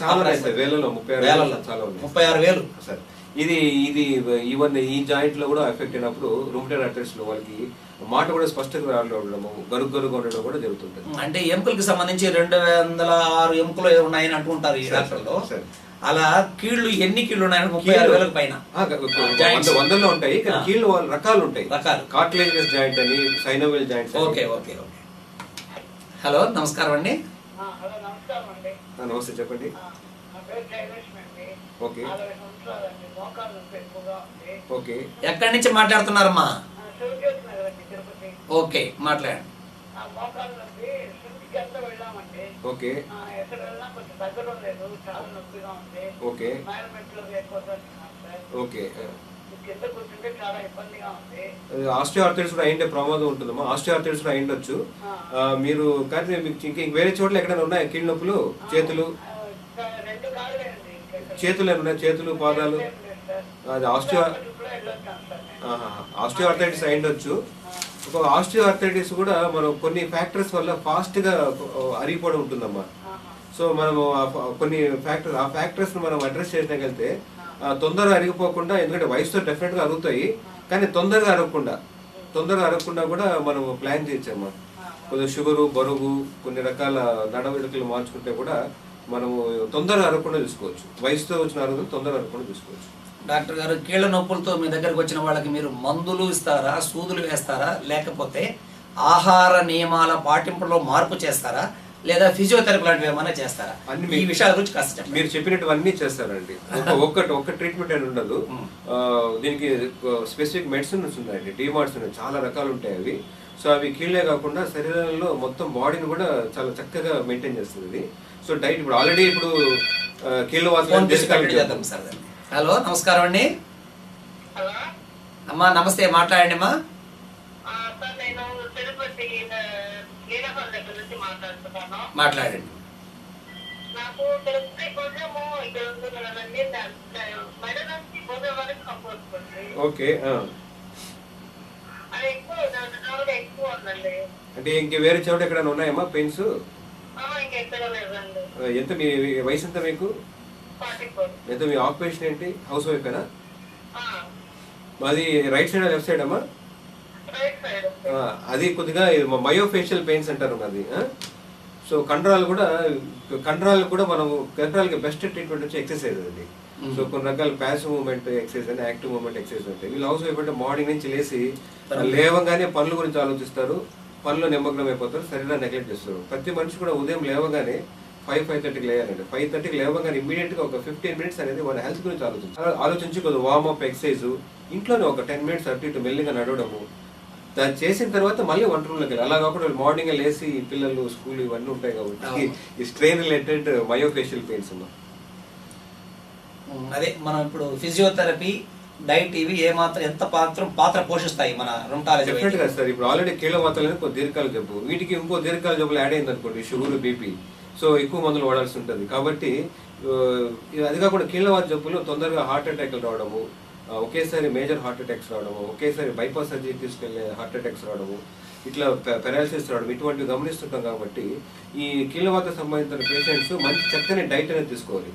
చాలా వేలలో 36,000 సార్. ఇది ఈవెన్ ఈ జాయింట్ లో కూడా ఎఫెక్ట్ అయినప్పుడు రూమటాయిడ్ ఆర్థరైటిస్ లో వాళ్ళకి మాట కూడా స్పష్టంగా రావడము, గరుగ్గా ఉండడం కూడా జరుగుతుంటుంది. అంటే ఎముకలకు సంబంధించి 206 ఎముకలు ఉన్నాయని అంటుంటారు ఈ డాక్టర్లో. అలా కీళ్ళు ఎన్ని కీళ్ళు ఉన్నాయని 36,000 పైన 100లో ఉంటాయి. కీళ్ళు రకాలు ఉంటాయి, కార్టిలేజినస్ జాయింట్ అని, synovial joint. Okay okay okay. Hello, నమస్కారం అండి. నమస్తే, చెప్పండి. Okay okay. ఎక్కడి నుంచి మాట్లాడుతున్నారమ్మా? ఓకే, మాట్లాడండి. Okay okay okay. ఆస్టియోఆర్థరైటిస్ కూడా అయ్యే ప్రమాదం ఉంటుందమ్మా. ఆస్టియోఆర్థరైటిస్ కూడా అయ్యుండొచ్చు మీరు. కానీ మీకు ఇంకా వేరే చోట్ల ఎక్కడైనా ఉన్నాయా కీళ్ళ నొప్పులు? చేతులు ఏమన్నా, చేతులు పాదాలు? అది ఆస్టియోఆర్థరైటిస్ అయ్యుండొచ్చు. ఒక ఆస్టియోఆర్థరైటిస్ కూడా మనం కొన్ని ఫ్యాక్టర్స్ వల్ల ఫాస్ట్ గా అరిగిపోవడం ఉంటుందమ్మా. సో మనము కొన్ని ఫ్యాక్టర్స్ మనం అడ్రస్ చేయగలిగితే తొందరగా అరిగిపోకుండా, ఎందుకంటే వయసుతో డెఫినెట్ గా అరుగుతాయి, కానీ తొందరగా అరగకుండా కూడా మనం ప్లాన్ చేయొచ్చమ్మా. కొంచెం షుగరు, బరువు, కొన్ని రకాల నడవడికలు మార్చుకుంటే కూడా మనము తొందరగా అరగకుండా చూసుకోవచ్చు. వయసుతో వచ్చిన అరుగుదల తొందరగా అరగకుండా చూసుకోవచ్చు. డాక్టర్ గారు, కీళ్ళ నొప్పులతో మీ దగ్గరకు వచ్చిన వాళ్ళకి మీరు మందులు ఇస్తారా, సూదులు వేస్తారా, లేకపోతే ఆహార నియమాల పాటింపులో మార్పు చేస్తారా, లేదా ఫిజియోథెరపీ లాంటివి ఏమైనా చేస్తారా? అన్ని ఈ విషయాల గురించి కాస్త చెప్పండి. మీరు చెప్పినట్టువన్నీ చేస్తారండి. ఒక్క ట్రీట్మెంట్ అని ఉండదు. దీనికి స్పెసిఫిక్ మెడిసిన్స్ ఉన్నాయండి, డిమార్ట్స్ ఉన్నాయి, చాలా రకాలు ఉంటాయి అవి. సో అవి కీళ్ళే కాకుండా శరీరంలో మొత్తం బాడీని కూడా చాలా చక్కగా మెయింటైన్ చేస్తుంది ఇది. సో డైట్ ఇప్పుడు ఆల్రెడీ ఇప్పుడు కీళ్ళ చేద్దాం సార్. హలో, నమస్కారం అండి. హలో అమ్మా నమస్తే, మాట్లాడండి అమ్మా. సార్, నేను తిరుపతి లీలాహల్ దగ్గర నుంచి మాట్లాడుతున్నాను. మాట్లాడండి. నాకు తిరుపతి కొంచెము ఇక్కడ ఉంటుంది కదండి, మెడ నుంచి భుజం వరకు నొప్పి వస్తుంది. ఓకే. అది ఎక్కువ ఎక్కువ ఉందండి. అంటే ఇంక వేరే చోట ఎక్కడైనా ఉన్నాయమ్మా పెయిన్స్? ఇంకెక్కడ లేదండి. ఎంత మీ వయసు ఎంత మీకు? 44. ఎంత మీ ఆక్యుపేషన్ ఏంటి? హౌస్ వైఫ్ కదా? అది రైట్ సైడ్ లెఫ్ట్ సైడ్ అమ్మా? Right side. అది కొద్దిగా మయోఫేషియల్ పెయిన్స్ అంటారు అది. సో కండరాలు కూడా మనము కండరాలకి బెస్ట్ ట్రీట్మెంట్ వచ్చి ఎక్సర్సైజ్ అది. సో కొన్ని రకాల ప్యాసివ్ మూవ్మెంట్ ఎక్సర్సైజ్ అని, యాక్టివ్ మూవ్మెంట్ ఎక్సర్సైజ్ ఉంటాయి. వీళ్ళు హౌస్ వైఫ్ అంటే మార్నింగ్ నుంచి లేచి లేవగానే పనుల గురించి ఆలోచిస్తారు, పనులు నిమగ్నం అయిపోతారు, శరీరాన్ని నెగ్లెక్ట్ చేస్తారు. ప్రతి మనిషి కూడా ఉదయం లేవగానే 5:30కి లేయాలండి. 5:30కి లేవగానే ఇమీడియట్గా ఒక 15 మినిట్స్ అనేది వాళ్ళ హెల్త్ గురించి ఆలోచించి కొద్దిగా వార్మప్ ఎక్సర్సైజ్, ఇంట్లోనే ఒక 10 మినిట్స్ అటు ఇటు మెల్లిగా నడవడము, దాన్ని చేసిన తర్వాత మళ్ళీ వంట రూమ్లోకి వెళ్ళి, అలా కాకుండా మార్నింగ్ లేసి పిల్లలు స్కూల్ ఇవన్నీ ఉంటాయి కాబట్టి ఈ స్ట్రెయిన్ రిలేటెడ్ మయోఫేషియల్ పెయిన్స్ అమ్మా. అదే మనం ఇప్పుడు ఫిజియోథెరపీ, డైట్ ఇవి ఎంత పాత్ర పోషిస్తాయి మన రుమటాలజీ? డెఫినెట్ గా సార్. ఇప్పుడు ఆల్రెడీ కీళ్ళ వాతాలు అనేది ఒక దీర్ఘకాల జబ్బు, వీటికి ఇంకో దీర్ఘకాల జబ్బులు యాడ్ అయింది అనుకోండి, షుగర్, బీపీ, సో ఎక్కువ మందులు వాడాల్సి ఉంటుంది. కాబట్టి అది కాకుండా కీళ్ళ వాత జబ్బులు తొందరగా హార్ట్ అటాక్లు రావడము, ఒకేసారి మేజర్ హార్ట్ అటాక్స్ రావడము, ఒకేసారి బైపాస్ సర్జరీ తీసుకెళ్లే హార్ట్ అటాక్స్ రావడము, ఇట్లా పెరాలసిస్ రావడం, ఇటువంటివి గమనిస్తుంటాం. కాబట్టి ఈ కీళ్ళవాత సంబంధించిన పేషెంట్స్ మంచి చక్కని డైట్ అనేది తీసుకోవాలి.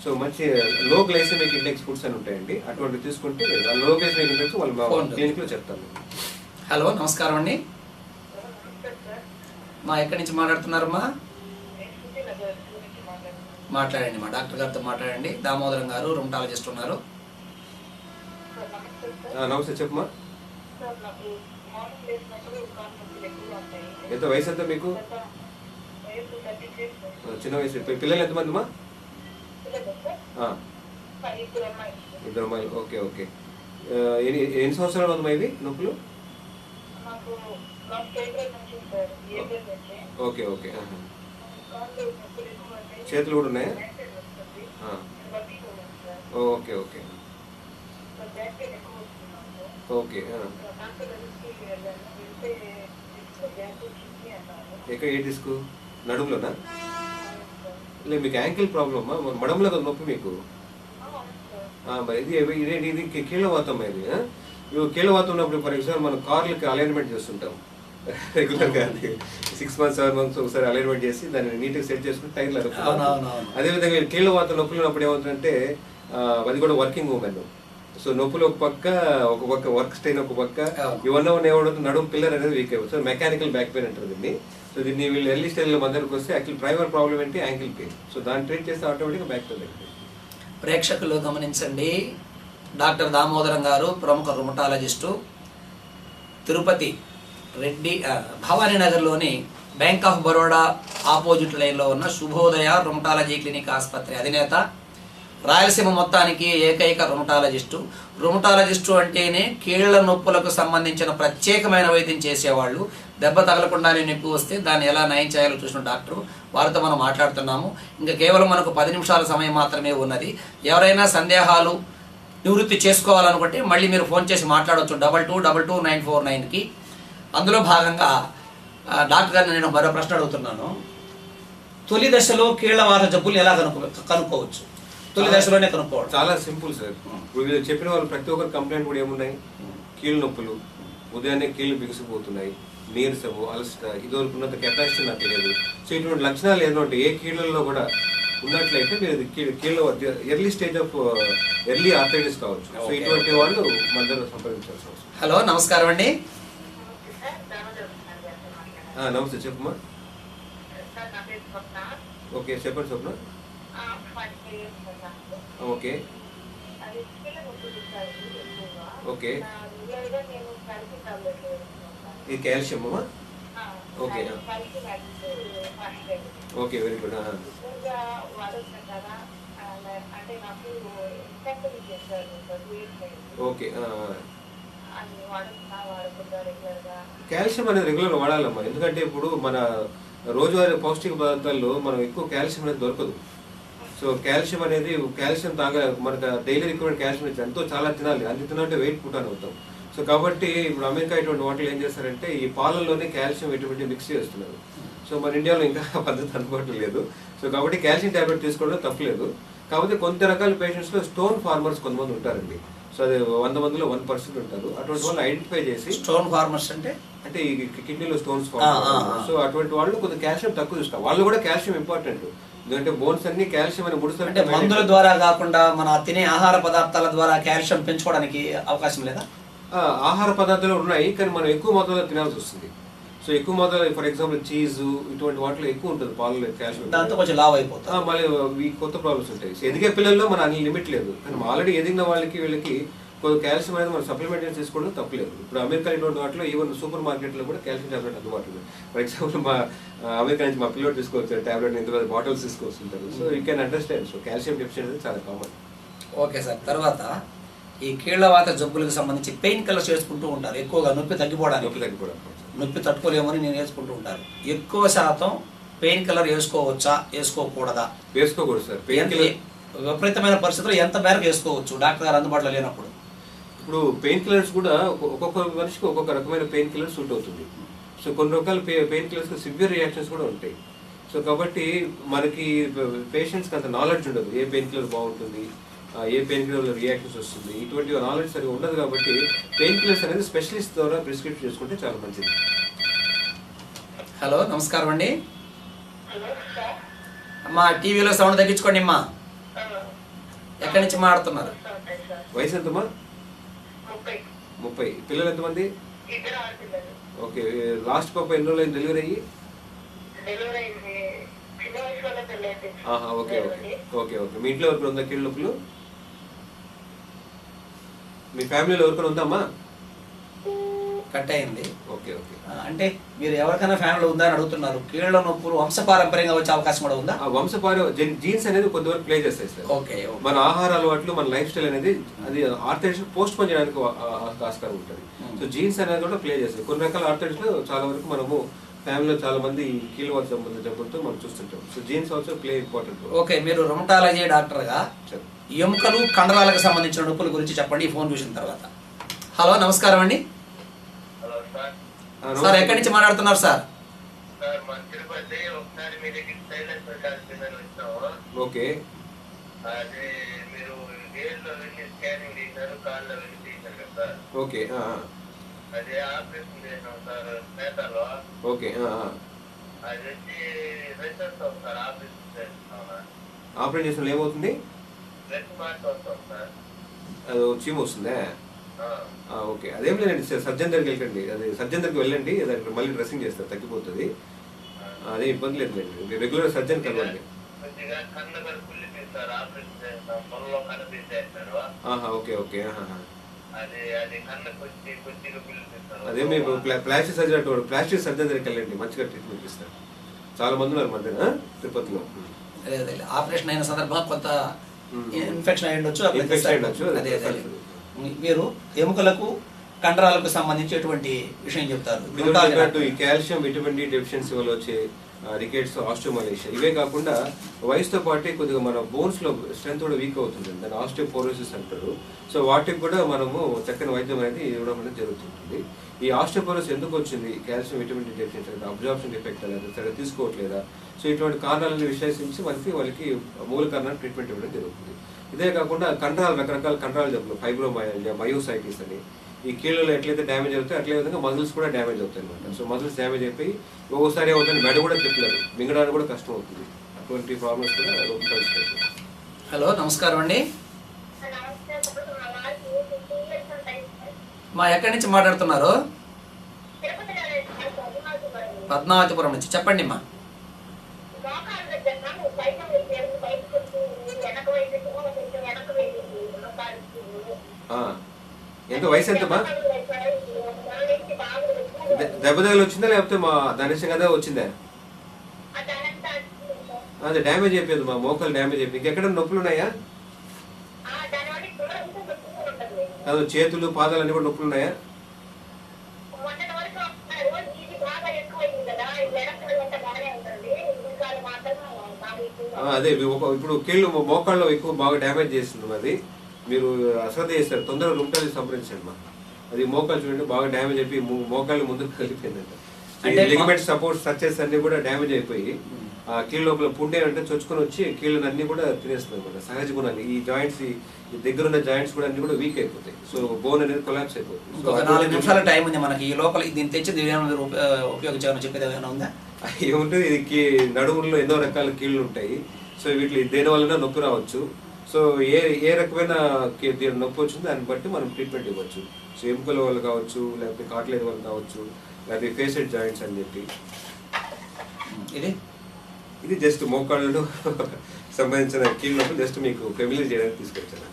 సో మంచి లో గ్లైసెమిక్ ఇండెక్స్ ఫుడ్స్ అని ఉంటాయండి, అటువంటివి తీసుకుంటే లో గ్లైసెమిక్ ఇండెక్స్ వాళ్ళు క్లినిక్ లో చెప్తాను. హలో, నమస్కారం అండి. మా ఎక్కడి నుంచి మాట్లాడుతున్నారమ్మా? మాట్లాడండి, మా డాక్టర్ గారితో మాట్లాడండి. దామోదరం గారు రుమటాలజిస్ట్ ఉన్నారు. నమస్తే, చెప్పమ్మా. ఎంత వయసు ఎంత మీకు? చిన్న వయసు. పిల్లలు ఎంతమంది అమ్మా? 2 అమ్మాయిలు. Okay okay. ఎన్ని సంవత్సరాలు ఉందమ్మా ఇవి నొప్పులు? Okay okay. చేతులు కూడా ఉన్నాయా? Okay okay okay. ఎక్కడ ఏ డిస్క్? నడుములోనా? లేదు, మీకు యాంకిల్ ప్రాబ్లమా? మడంలో కదా నొప్పి మీకు? మరి ఇది కీళ్ళవాతం. ఇది కీళ్ళవాతం ఉన్నప్పుడు ఫర్ ఎగ్జాంపుల్ మనం కార్లకి అలైన్మెంట్ చేస్తుంటాం రెగ్యులర్గా. 6 months 7 months ఒకసారి అలైన్మెంట్ చేసి దాన్ని నీట్గా సెట్ చేసుకుని టైర్లు అడుగుతాం. అదేవిధంగా కీళ్ళవాతం నొప్పులు ఉన్నప్పుడు ఏమవుతుందంటే అది కూడా వర్కింగ్ ఉమెన్. సో నొప్పులు ఒక పక్క వర్క్ స్ట్రెయిన్ ఒక పక్క, ఇవన్నీ ఏమవుతుంది, నడుము పిల్లర్ అనేది వీక్ అయిపోతుంది. సో మెకానికల్ బ్యాక్ పెయిన్ అంటారు దీన్ని. సో దీన్ని వీళ్ళు ఎర్లీ స్టేజ్లో మన దగ్గరకు వస్తే యాక్చువల్ ప్రైమరీ ప్రాబ్లం ఏంటి? Ankle pain. సో దాన్ని ట్రీట్ చేస్తే ఆటోమేటిక్గా బ్యాక్ పెయిన్ అవుతుంది. ప్రేక్షకులు గమనించండి, డాక్టర్ దామోదరం గారు ప్రముఖ రుమటాలజిస్టు, తిరుపతి భవానీనగర్లోని బ్యాంక్ ఆఫ్ బరోడా ఆపోజిట్ లైన్లో ఉన్న శుభోదయ రుమటాలజీ క్లినిక్ ఆసుపత్రి అధినేత, రాయలసీమ మొత్తానికి ఏకైక రుమటాలజిస్టు. రుమటాలజిస్టు అంటేనే కీళ్ల నొప్పులకు సంబంధించిన ప్రత్యేకమైన వైద్యం చేసేవాళ్ళు. దెబ్బ తగలకుండానే నొప్పి వస్తే దాన్ని ఎలా నయం చేయాలో చూసిన డాక్టరు, వారితో మనం మాట్లాడుతున్నాము. ఇంకా కేవలం మనకు 10 నిమిషాల సమయం మాత్రమే ఉన్నది. ఎవరైనా సందేహాలు నివృత్తి చేసుకోవాలనుకుంటే మళ్ళీ మీరు ఫోన్ చేసి మాట్లాడవచ్చు 22222949కి. అందులో భాగంగా డాక్టర్ గారిని నేను మరో ప్రశ్న అడుగుతున్నాను. తొలి దశలో కీళ్లవాత జబ్బులు ఎలా కనుక్కోవచ్చు? తొలి దశలోనే కనుక్కోవచ్చు. చాలా సింపుల్ సార్. ఇప్పుడు మీరు చెప్పిన వాళ్ళు ప్రతి ఒక్కరు కంప్లైంట్ కూడా ఏమున్నాయి? కీళ్ళ నొప్పులు, ఉదయాన్నే కీళ్ళు బిగుసిపోతున్నాయి, నీరసము, అలసట, ఇదివరకు ఉన్నంత కెపాసిటీ నాకు తెలియదు. సో ఇటువంటి లక్షణాలు ఏదంటే ఏ కీళ్ళల్లో కూడా ఉన్నట్లయితే మీరు కీళ్ళ early stage of early arthritis కావచ్చు. సో ఇటువంటి వాళ్ళు మన దగ్గర సంప్రదించాల్సి అవసరం. హలో, నమస్కారం అండి. నమస్తే, చెప్పమ్మా. ఓకే, చెప్పండి స్వప్న. ఓకే. అది కీళ్ళ నొప్పులు ఉంటాయి ఎక్కువగా. ఓకే. రెగ్యులర్గా నేను కాల్షియం టాబ్లెట్లు వేసుకుంటాను. ఇది కాల్షియం అమ్మా? Okay. Calcium magnesium first time. Okay, very good. రెగ్యులర్గా వాడొచ్చు కదా. అంటే నాకు ఇన్ఫెక్షన్ చేస్తారు 2 years అయింది. ఓకే. అది వాడకుండా రెగ్యులర్గా. కాల్షియం అనేది రెగ్యులర్ వాడాలమ్మా, ఎందుకంటే ఇప్పుడు మన రోజువారీ పౌష్టిక పదార్థాల్లో మనం ఎక్కువ కాల్షియం అనేది దొరకదు. సో కాల్షియం అనేది కాల్షియం మనకు డైలీ రిక్వైర్డ్ కాల్షియం ఎంతో చాలా తినాలి, అది తినాలంటే వెయిట్ పుట్టాను అవుతాం. సో కాబట్టి ఇప్పుడు అమెరికా ఇటువంటి వాటిలో ఏం చేస్తారంటే ఈ పాలల్లోనే కాల్షియం ఎటువంటి మిక్స్ చేస్తున్నారు. సో మన ఇండియాలో ఇంకా పద్ధతి అందుబాటులో లేదు. సో కాబట్టి కాల్షియం టాబ్లెట్ తీసుకోవడం తప్పలేదు. కాకపోతే కొంత రకాల పేషెంట్స్లో స్టోన్ ఫార్మర్స్ కొంతమంది ఉంటారండి. సో అది 100 మందిలో 1% ఉంటారు. అటువంటి వాళ్ళు ఐడెంటిఫై చేసి, స్టోన్ ఫార్మర్స్ అంటే ఈ కిడ్నీలో స్టోన్స్ ఫార్మ్. సో అటువంటి వాళ్ళు కొంచెం కాల్షియం తక్కువ చూస్తారు. వాళ్ళు కూడా కాల్షియం ఇంపార్టెంట్, ఎందుకంటే బోన్స్ అన్ని కాల్షియం అని ముడుస్తారు. అంటే మందుల ద్వారా కాకుండా మన తినే ఆహార పదార్థాల ద్వారా కాల్షియం పెంచుకోవడానికి అవకాశం లేదా? ఆహార పదార్థాలు ఉన్నాయి, కానీ మనం ఎక్కువ మొత్తంలో తినాల్సి వస్తుంది. సో ఎక్కువ మొత్తంలో ఫర్ ఎగ్జాంపుల్ చీజ్ ఇటువంటి వాటిలో ఎక్కువ ఉంటుంది పాలలో కాల్షియం, దాంతో కొంచెం లావ్ అయిపోతుంది. మళ్ళీ ఈ కొత్త ప్రాబ్లమ్స్ ఉంటాయి. సో ఎదిగే పిల్లల్లో మన అన్ని లిమిట్ లేదు, కానీ ఆల్రెడీ ఎదిగిన వీళ్ళకి కొంచెం కాల్షియం అనేది మనం సప్లిమెంటరీ తీసుకోవడం తప్పలేదు. ఇప్పుడు అమెరికా ఇటువంటి వాటిలో ఈవెన్ సూపర్ మార్కెట్లో కూడా కాల్షియం టాబ్లెట్ అందుబాటులో. ఫర్ ఎగ్జాంపుల్ మా అమెరికా నుంచి మా పిల్లలు తీసుకోవచ్చు టాబ్లెట్, ఇంత బాటిల్స్ తీసుకొస్తుంటారు. So you can understand. So calcium deficiency అనేది చాలా కామన్. Okay sir. తర్వాత ఈ కీళ్లవాత జబ్బులకు సంబంధించి పెయిన్ కిల్లర్స్ వేసుకుంటూ ఉంటారు ఎక్కువగా, నొప్పి తగ్గిపోవడానికి. నొప్పి తట్టుకోలేమని నేను వేసుకుంటూ ఉంటారు. ఎక్కువ శాతం పెయిన్ కిల్లర్ వేసుకోవచ్చా, వేసుకోకూడదా? వేసుకోకూడదు సార్. పెయిన్ కిల్లర్ విపరీతమైన పరిస్థితుల్లో ఎంత మేరకు వేసుకోవచ్చు డాక్టర్ గారు అందుబాటులో లేనప్పుడు? ఇప్పుడు పెయిన్ కిల్లర్స్ కూడా ఒక్కొక్క మనిషికి ఒక్కొక్క రకమైన పెయిన్ కిల్లర్ సూట్ అవుతుంది. సో కొన్ని రకాల పెయిన్ కిల్లర్స్ సివియర్ రియాక్షన్స్ కూడా ఉంటాయి. సో కాబట్టి మనకి పేషెంట్స్కి అంత నాలెడ్జ్ ఉండదు, ఏ పెయిన్ కిల్లర్ బాగుంటుంది, ఏ పెయిన్ కిల్లర్ రియాక్షన్స్ వస్తుంది, ఇటువంటి నాలెడ్జ్ సరిగా ఉండదు. కాబట్టి పెయిన్ కిల్లర్స్ అనేది స్పెషలిస్ట్ ద్వారా ప్రిస్క్రిప్షన్ చేసుకుంటే చాలా మంచిది. హలో, నమస్కారం అండి. అమ్మా టీవీలో సౌండ్ తగ్గించుకోండి అమ్మా. ఎక్కడి నుంచి మాట్లాడుతున్నారు? వయసు ఎంతమ్మా? 30. పిల్లలు ఎంతమంది? ఓకే. లాస్ట్ పాప ఎన్ని రోజులు డెలివరీ అయ్యి? Okay okay okay okay. మీ ఇంట్లో ఎవరికైనా ఉందా కీళ్ళ నొప్పులు? మీ ఫ్యామిలీలో ఎవరికైనా ఉందమ్మా? కట్ అయింది. Okay okay. అంటే మీరు ఎవరికైనా ఫ్యామిలీ ఉందా అని అడుగుతున్నారు. కీళ్ళ నొప్పులు వంశపారంపర్యంగా వచ్చే అవకాశం కూడా ఉందా? జీన్స్ అనేది కొంతవరకు ప్లే చేస్తాయి సార్. ఓకే. మన ఆహార అలవాట్లు, మన లైఫ్ స్టైల్ అనేది అది ఆర్థరైటిస్ పోస్ట్ పోన్ చేయడానికి ఆస్కారం ఉంటుంది. సో జీన్స్ అనేది కూడా ప్లే చేస్తాయి. కొన్ని రకాల ఆర్థరైటిస్ లో చాలా వరకు మనము ఫ్యామిలీలో చాలా మంది కీళ్ళ సంబంధించిన జబ్బులతో మనం చూస్తుంటాం. So jeans also play important. Okay. మీరు రుమటాలజీ డాక్టర్ గా ఎముకలు కండరాలకు సంబంధించిన నొప్పుల గురించి చెప్పండి ఫోన్ చూసిన తర్వాత. హలో, నమస్కారం అండి. సార్ ఎక్కడి నుంచి మాట్లాడుతున్నారు sir? Okay. Okay. Okay. Operation చేసిన ఏమవుతుంది? అది చీమ వస్తుందా? ఓకే. అదేం లేదండి, సర్జన్ దగ్గరికి వెళ్ళండి. అది సర్జన్ దగ్గరికి వెళ్ళండి, దానికి మళ్ళీ డ్రెస్సింగ్ చేస్తారు, తగ్గిపోతుంది. అదే ఇబ్బంది లేదు లేండి, రెగ్యులర్ సర్జన్ కలవండి. Okay okay. అదే మీరు ప్లాస్టిక్ సర్జన్ ప్లాస్టిక్ సర్జన్ దగ్గరికి వెళ్ళండి, మంచిగా ట్రీట్మెంట్ ఇస్తారు. చాలా మంది ఉన్నారు మధ్యన తిరుపతిలో. ఆపరేషన్ అయిన సందర్భంగా కొంత ఇన్ఫెక్షన్ అయి ఉండొచ్చు. మీరు ఎముకలకు కండరాలకు సంబంధించి ఎటువంటి విషయం చెప్తారు? ఈ కాల్షియం విటమిన్ డి డెఫిషియన్సీ వల్ల వచ్చే రికెట్స్, ఆస్టియోమలేషియా, ఇవే కాకుండా వయసుతో పాటు కొద్దిగా మన బోన్స్ లో స్ట్రెంత్ కూడా వీక్ అవుతుంది, దాన్ని ఆస్టియోపోరోసిస్ అంటారు. సో వాటికి కూడా మనము చక్కని వైద్యం అనేది ఇవ్వడం అనేది జరుగుతుంటుంది. ఈ ఆస్టియోపోరోసిస్ ఎందుకు వచ్చింది? కాల్షియం విటమిన్ డి డెఫిషియన్సీ అంటే అబ్జార్ప్షన్ డిఫెక్ట్ అనేది సరిగ్గా తీసుకోవట్లేదా? సో ఇటువంటి కారణాలను విశ్లేషించి వాళ్ళకి మూల కారణాలు ట్రీట్మెంట్ ఇవ్వడం జరుగుతుంది. ఇదే కాకుండా కండరాలు, రకరకాల కండరాల జబ్బులు, ఫైబ్రోమైల్జియా, మయోసైటిస్ అని, ఈ కీళ్ళలో ఎట్లయితే డ్యామేజ్ అవుతాయి అట్లే విధంగా మజిల్స్ కూడా డ్యామేజ్ అవుతాయి అనమాట. సో మజిల్స్ డ్యామేజ్ అయిపోయి ఒక్కోసారి ఏమవుతుంది, మెడ కూడా తిప్పలేదు, మింగడానికి కూడా కష్టం అవుతుంది. అటువంటి ప్రాబ్లమ్స్ కూడా కలుస్తాయి. హలో, నమస్కారం అండి. మా ఎక్కడి నుంచి మాట్లాడుతున్నారు? పద్మావతిపురం నుంచి. చెప్పండి మా. ఎంత వయసు ఎంతమ్మా? దెబ్బ తగిలి వచ్చిందా లేకపోతే మా దాని కదా వచ్చిందా? అదే డ్యామేజ్ అయిపోయింది మా మోకాలు డ్యామేజ్ అయిపోయింది. ఇంకెక్కడ నొప్పులు ఉన్నాయా? అదే చేతులు పాదాలు అన్ని కూడా నొప్పులు ఉన్నాయా? అదే ఇప్పుడు కీళ్ళు మోకాళ్ళు ఎక్కువ బాగా డ్యామేజ్ చేస్తుంది. అది మీరు అశ్రద్ధ చేస్తారు. తొందరగా రుమటాలజిస్ట్ సంప్రదించండి మా. అది మోకాలు చూడండి బాగా డ్యామేజ్ అయిపోయి మోకాళ్ళు ముందుకు కలిపిపోయిందంట. లిగమెంట్ సపోర్ట్ స్ట్రక్చర్స్ అన్ని కూడా డ్యామేజ్ అయిపోయి ఆ కీళ్ళ లోపల పుండే అంటే చొచ్చుకొని వచ్చి కీళ్ళని అన్ని కూడా తినేస్తుంది అనమాట. సహజ గుణాన్ని ఈ జాయింట్స్ ఈ దగ్గర ఉన్న జాయింట్స్ కూడా అన్ని కూడా వీక్ అయిపోతాయి. సో బోన్ అనేది కొలాప్స్ అయిపోతుంది. ఒక 4 నిమిషాల టైం ఉంది మనకి. ఈ లోపల దీన్ని తెచ్చి ఉపయోగించాలని చెప్పేది ఏమైనా ఉందా? ఏముంటుంది, ఇది నడుముల్లో ఎన్నో రకాల కీళ్ళు ఉంటాయి. సో వీటి దేని వలన నొప్పి రావచ్చు. సో ఏ రకమైన నొప్పి వచ్చిందో దాన్ని బట్టి మనం ట్రీట్మెంట్ ఇవ్వచ్చు. సో ఎముకల వల్ల కావచ్చు, లేకపోతే కాట్లేజ్ వల్ల కావచ్చు, లేకపోతే ఫేసెడ్ జాయింట్స్ అని చెప్పి. ఇది జస్ట్ మోకాళ్ళు సంబంధించిన కీళ్ళ నొప్పి జస్ట్ మీకు ఫెమిలియర్ చేయడానికి తీసుకొచ్చాను.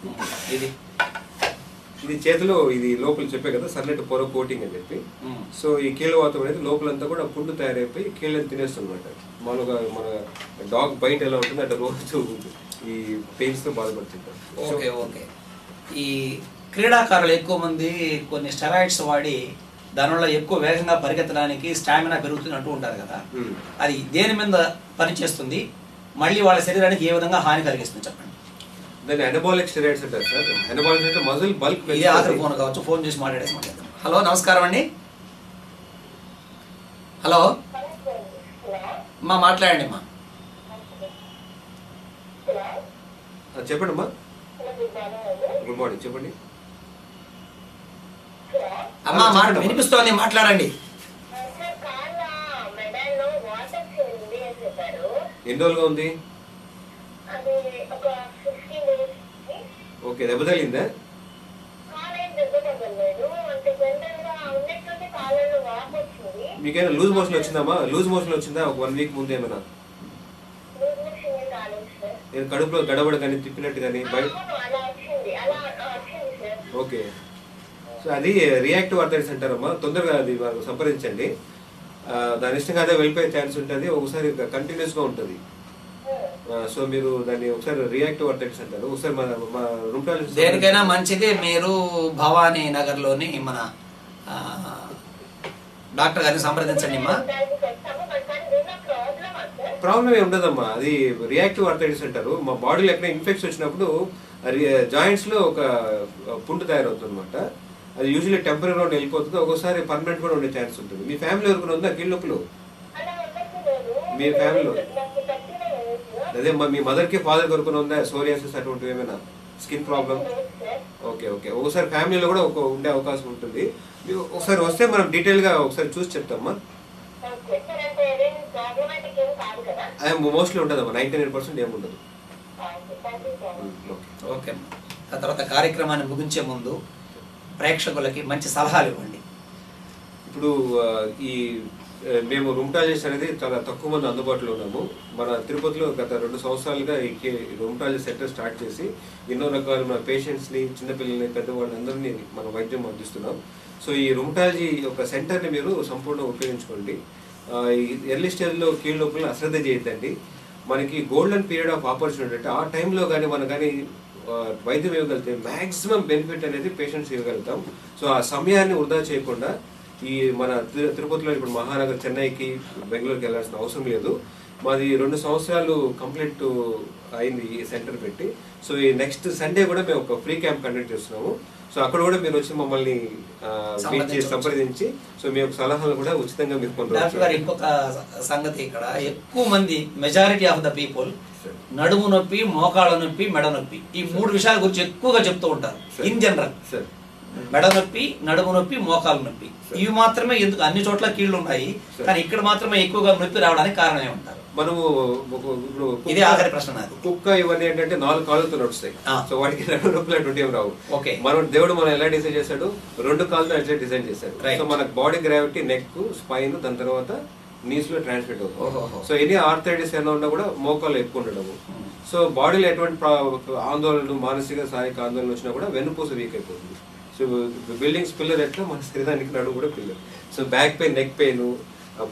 ఇది చేతిలో ఇది లోపల చెప్పే కదా సన్నటి పొర కోటింగ్ అని చెప్పి. సో ఈ కీళ్ళవాతం అనేది లోపలంతా కూడా పుండు తయారైపోయి కీళ్ళని తినేస్తుందన్నమాట. మామూలుగా మన డాగ్ బైట్ ఎలా ఉంటుంది అంటే రోజు ఈ పెయిన్స్ తో బాధపడుతుంటారు. Okay okay. ఈ క్రీడాకారులు ఎక్కువ మంది కొన్ని స్టెరాయిడ్స్ వాడి దానివల్ల ఎక్కువ వేగంగా పరిగెత్తడానికి స్టామినా పెరుగుతుంది అంటూ ఉంటారు కదా, అది దేని మీద పనిచేస్తుంది, మళ్ళీ వాళ్ళ శరీరానికి ఏ విధంగా హాని కలిగిస్తుంది చెప్పండి. దాన్ని అనబాలిక్ స్టెరాయిడ్స్ అంటారు సార్. అనబాలిక్ అంటే మజిల్ బల్క్. ఇది ఆఖరి ఫోన్ కావచ్చు, ఫోన్ చేసి మాట్లాడేసి మాట్లాడదాం. హలో నమస్కారం అండి. హలో అమ్మా మాట్లాడండి అమ్మా. చెప్పండి అమ్మా. గుడ్ మార్నింగ్ చెప్పండి అమ్మా. మాట వినిపిస్తోంది, మాట్లాడండి. ఎన్ని రోజులుగా ఉంది? ఓకే, దెబ్బ తగిలిందా? మీకైనా లూజ్ మోషన్ వచ్చిందమ్మా? లూజ్ మోషన్ వచ్చిందా ఒక 1 వీక్ ముందు ఏమైనా? నేను కడుపులో గడబడ కానీ తిప్పినట్టు కానీ బయట? ఓకే. సో అది రియాక్టివ్ ఆర్థరైటిస్ అంటారమ్మా. తొందరగా అది వాళ్ళు సంప్రదించండి. దాని ఇష్టంగా అదే వెళ్ళిపోయే ఛాన్స్ ఉంటుంది, ఒకసారి కంటిన్యూస్గా ఉంటుంది. సో మీరు దాన్ని ఒకసారి రియాక్టివ్ ఆర్థరైటిస్ అంటారు. ఒకసారి మా రుమటాలజిస్ట్ దేనికైనా మంచిది మీరు భవానీ నగర్లోని మన డాక్టర్ గారిని సంప్రదించండి అమ్మా. ప్రాబ్లం ఏమి ఉండదమ్మా. అది రియాక్టివ్ ఆర్థరైటిస్ అంటారు. మా బాడీలో ఎక్కడ ఇన్ఫెక్షన్ వచ్చినప్పుడు జాయింట్స్ లో ఒక పుండు తయారవుతుంది అనమాట. అది యూజువల్లీ టెంపరీగా వెళ్ళిపోతుంది, ఒక్కోసారి పర్మనెంట్ కూడా ఉండే ఛాన్స్ ఉంటుంది. మీ ఫ్యామిలీ ఎవరికి ఉందా కీళ్ళ నొప్పులు? మీ ఫ్యామిలీలో అదే మీ మదర్ కి ఫాదర్ కొరకు ఉందా సోరియాసిస్ అటువంటివి ఏమైనా స్కిన్ ప్రాబ్లం? Okay okay. ఒకసారి ఫ్యామిలీలో కూడా ఉండే అవకాశం ఉంటుంది. మీరు ఒకసారి వస్తే మనం డీటెయిల్ గా ఒకసారి చూసి చెప్తామా. మోస్ట్లీ ఉంటుందమ్మా, 99% ఏముండదు. ఓకే. ఆ తర్వాత కార్యక్రమాన్ని ముగించే ముందు ప్రేక్షకులకి మంచి సలహాలు ఇవ్వండి. ఇప్పుడు ఈ మేము రుమటాలజిస్ట్ అనేది చాలా తక్కువ మంది అందుబాటులో ఉన్నాము. మన తిరుపతిలో గత 2 సంవత్సరాలుగా ఈ రుమటాలజీ సెంటర్ స్టార్ట్ చేసి ఎన్నో రకాల మన పేషెంట్స్ని, చిన్నపిల్లల్ని, పెద్దవాళ్ళని అందరినీ మన వైద్యం అందిస్తున్నాం. సో ఈ రుమటాలజీ యొక్క సెంటర్ని మీరు సంపూర్ణంగా ఉపయోగించుకోండి. ఈ ఎర్లీ స్టేజ్లో కీళ్ళ నొప్పులను అశ్రద్ధ చేయొద్దండి. మనకి గోల్డెన్ పీరియడ్ ఆఫ్ ఆపర్చునిటీ అంటే ఆ టైంలో కానీ మనం కానీ వైద్యం ఇవ్వగలిగితే మ్యాక్సిమం బెనిఫిట్ అనేది పేషెంట్స్ ఇవ్వగలుగుతాం. సో ఆ సమయాన్ని వృధా చేయకుండా ఈ మన తిరుపతిలో ఇప్పుడు మహానగర్, చెన్నైకి, బెంగళూరుకి వెళ్ళాల్సిన అవసరం లేదు. మాది 2 సంవత్సరాలు కంప్లీట్ అయింది ఈ సెంటర్ పెట్టి. సో ఈ నెక్స్ట్ సండే కూడా మేము ఒక ఫ్రీ క్యాంప్ కండక్ట్ చేస్తున్నాము. సో అక్కడ కూడా మీరు వచ్చి మమ్మల్ని సంప్రదించి సో మీ యొక్క సలహాలు కూడా ఉచితంగా మీరు పొందవచ్చు. ఇంకొక సంగతి, ఇక్కడ ఎక్కువ మంది మెజారిటీ ఆఫ్ ద పీపుల్ నడుము నొప్పి, మోకాళ్ళ నొప్పి, మెడ నొప్పి ఈ 3 విషయాల గురించి ఎక్కువగా చెప్తూ ఉంటారు. ఇన్ జనరల్ మెడ నొప్పి, నడుము నొప్పి, మోకాళ్ళ నొప్పి ఇవి మాత్రమే ఎందుకు అన్ని చోట్ల కీళ్ళు ఉన్నాయి, కానీ ఇక్కడ మాత్రమే ఎక్కువగా నొప్పి రావడానికి కారణం ఏమంటారు? మనము ఇదే ఆఖరి ప్రశ్న. కుక్క ఇవన్నీ ఏంటంటే 4 కాళ్ళతో నడుస్తాయి. సో వాటికి నడుము నొప్పులు అటువంటి ఏం రావు. దేవుడు మనం ఎలా డిజైన్ చేశాడు, 2 కాళ్ళతో అట్లా డిజైన్ చేశాడు. సో మనకు బాడీ గ్రావిటీ నెక్, స్పైన్, దాని తర్వాత నీస్ లో ట్రాన్స్మిట్ ఓహోహో. అవుతుంది. సో ఎనీ ఆర్థరైటిస్ ఏమైనా ఉన్నా కూడా మోకాలు ఎక్కువ ఉండడము. సో బాడీలో ఎటువంటి ఆందోళనలు, మానసిక శారీరక ఆందోళనలు వచ్చినా కూడా వెన్నుపూస వీక్ అయిపోతుంది. సో బిల్డింగ్స్ పిల్లర్ ఎట్లా మన శరీరానికి నడుము కూడా pillar. So back pain, neck pain,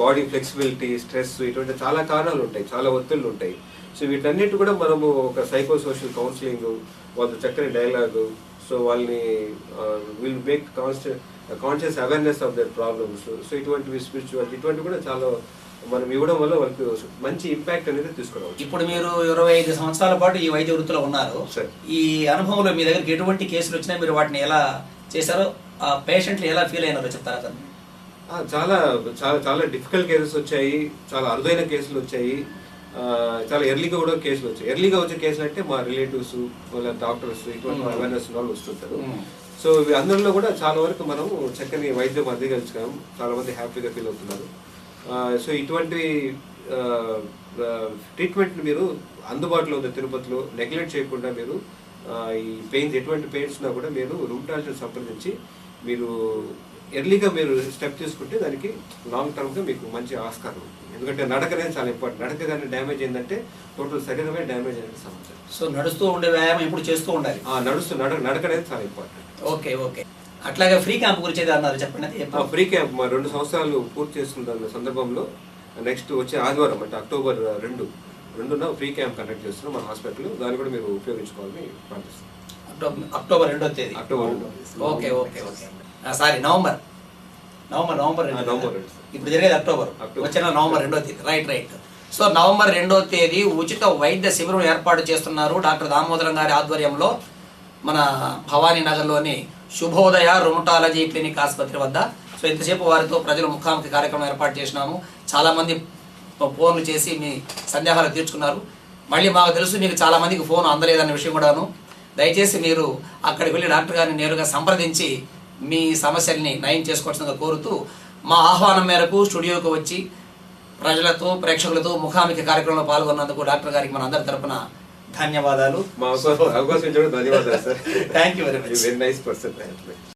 body flexibility, stress, ఇటువంటి చాలా కారణాలు ఉంటాయి, చాలా ఒత్తిళ్ళు ఉంటాయి. సో వీటన్నిటి కూడా మనము ఒక సైకో సోషల్ కౌన్సిలింగ్, వాళ్ళ చక్కని డైలాగు, సో వాళ్ళని will make conscious awareness of their problems. So ఇటువంటివి స్పిరిచువల్, ఇటువంటి కూడా చాలా మనం ఇవ్వడం వల్ల వాళ్ళకి మంచి ఇంపాక్ట్ అనేది తీసుకురావచ్చు. ఇప్పుడు మీరు 25 సంవత్సరాల పాటు ఈ వైద్య వృత్తిలో ఉన్నారు. సరే. ఈ అనుభవంలో మీ దగ్గరికి ఎటువంటి కేసులు వచ్చినా మీరు వాటిని ఎలా చేశారో, ఆ పేషెంట్లు ఎలా ఫీల్ అయినారో చెప్తారా సార్? చాలా చాలా చాలా డిఫికల్ట్ కేసెస్ వచ్చాయి, చాలా అరుదైన కేసులు వచ్చాయి, చాలా ఎర్లీగా కూడా కేసులు వచ్చాయి. ఎర్లీగా వచ్చే కేసులు అంటే మా రిలేటివ్స్, వాళ్ళ డాక్టర్స్, ఇటువంటి అవేర్నెస్ వాళ్ళు వస్తుంటారు. సో అందరిలో కూడా చాలా వరకు మనం చక్కని వైద్యం అందించగలిగాం, చాలా మంది హ్యాపీగా ఫీల్ అవుతున్నారు. సో ఇటువంటి ట్రీట్మెంట్ మీరు అందుబాటులో ఉంది తిరుపతిలో, నెగ్లెక్ట్ చేయకుండా మీరు ఈ పెయిన్స్, ఎటువంటి పెయిన్స్ ఉన్నా కూడా మీరు రూమటాలజిస్ట్ని సంప్రదించి మీరు ఎర్లీగా మీరు స్టెప్ తీసుకుంటే దానికి లాంగ్ టర్మ్గా మీకు మంచి ఆస్కారం ఉంటుంది. ఎందుకంటే నడక అనేది చాలా ఇంపార్టెంట్. నడక కానీ డ్యామేజ్ ఏంటంటే టోటల్ శరీరమే డ్యామేజ్ అనేది సమస్య. సో నడుస్తూ ఉండే వ్యాయామం ఇప్పుడు చేస్తూ ఉండాలి. నడక అనేది చాలా ఇంపార్టెంట్. Okay okay. అట్లాగే ఫ్రీ క్యాంప్ గురించి ఏదో అన్నారు, చెప్పండి. ఫ్రీ క్యాంప్ మా 2 సంవత్సరాలు పూర్తి చేస్తున్న సందర్భంలో నెక్స్ట్ వచ్చే ఆదివారం అంటే అక్టోబర్ 2న ఫ్రీ క్యాంప్ కండక్ట్ చేస్తున్నాం మన హాస్పిటల్. దాన్ని కూడా మీరు ఉపయోగించుకోవాలని ప్రార్థిస్తున్నాం. అక్టోబర్ 2వ తేదీ. October 2. Okay okay okay. Sorry, November 2. ఇప్పుడు జరిగేది అక్టోబర్. వచ్చిన నవంబర్ 2వ తేదీ. రైట్. సో నవంబర్ 2వ తేదీ ఉచిత వైద్య శిబిరం ఏర్పాటు చేస్తున్నారు డాక్టర్ దామోదరం గారి ఆధ్వర్యంలో మన భవానీ నగర్లోని శుభోదయ రుమటాలజీ క్లినిక్ ఆసుపత్రి వద్ద. సో ఇంతసేపు వారితో ప్రజలు ముఖాముఖి కార్యక్రమం ఏర్పాటు చేసినాము. చాలామంది ఫోన్లు చేసి మీ సందేహాలు తీర్చుకున్నారు. మళ్ళీ మాకు తెలుసు మీకు చాలామందికి ఫోన్ అందలేదనే విషయం కూడాను. దయచేసి మీరు అక్కడికి వెళ్ళి డాక్టర్ గారిని నేరుగా సంప్రదించి మీ సమస్యల్ని నయం చేసుకోవాల్సిందిగా కోరుతూ, మా ఆహ్వానం మేరకు స్టూడియోకి వచ్చి ప్రజలతో, ప్రేక్షకులతో ముఖాముఖి కార్యక్రమంలో పాల్గొన్నందుకు డాక్టర్ గారికి మన అందరి తరపున ధన్యవాదాలు. మా అవకాశం ఇచ్చడం ధన్యవాదాలు sir. Thank you very much. Very nice person.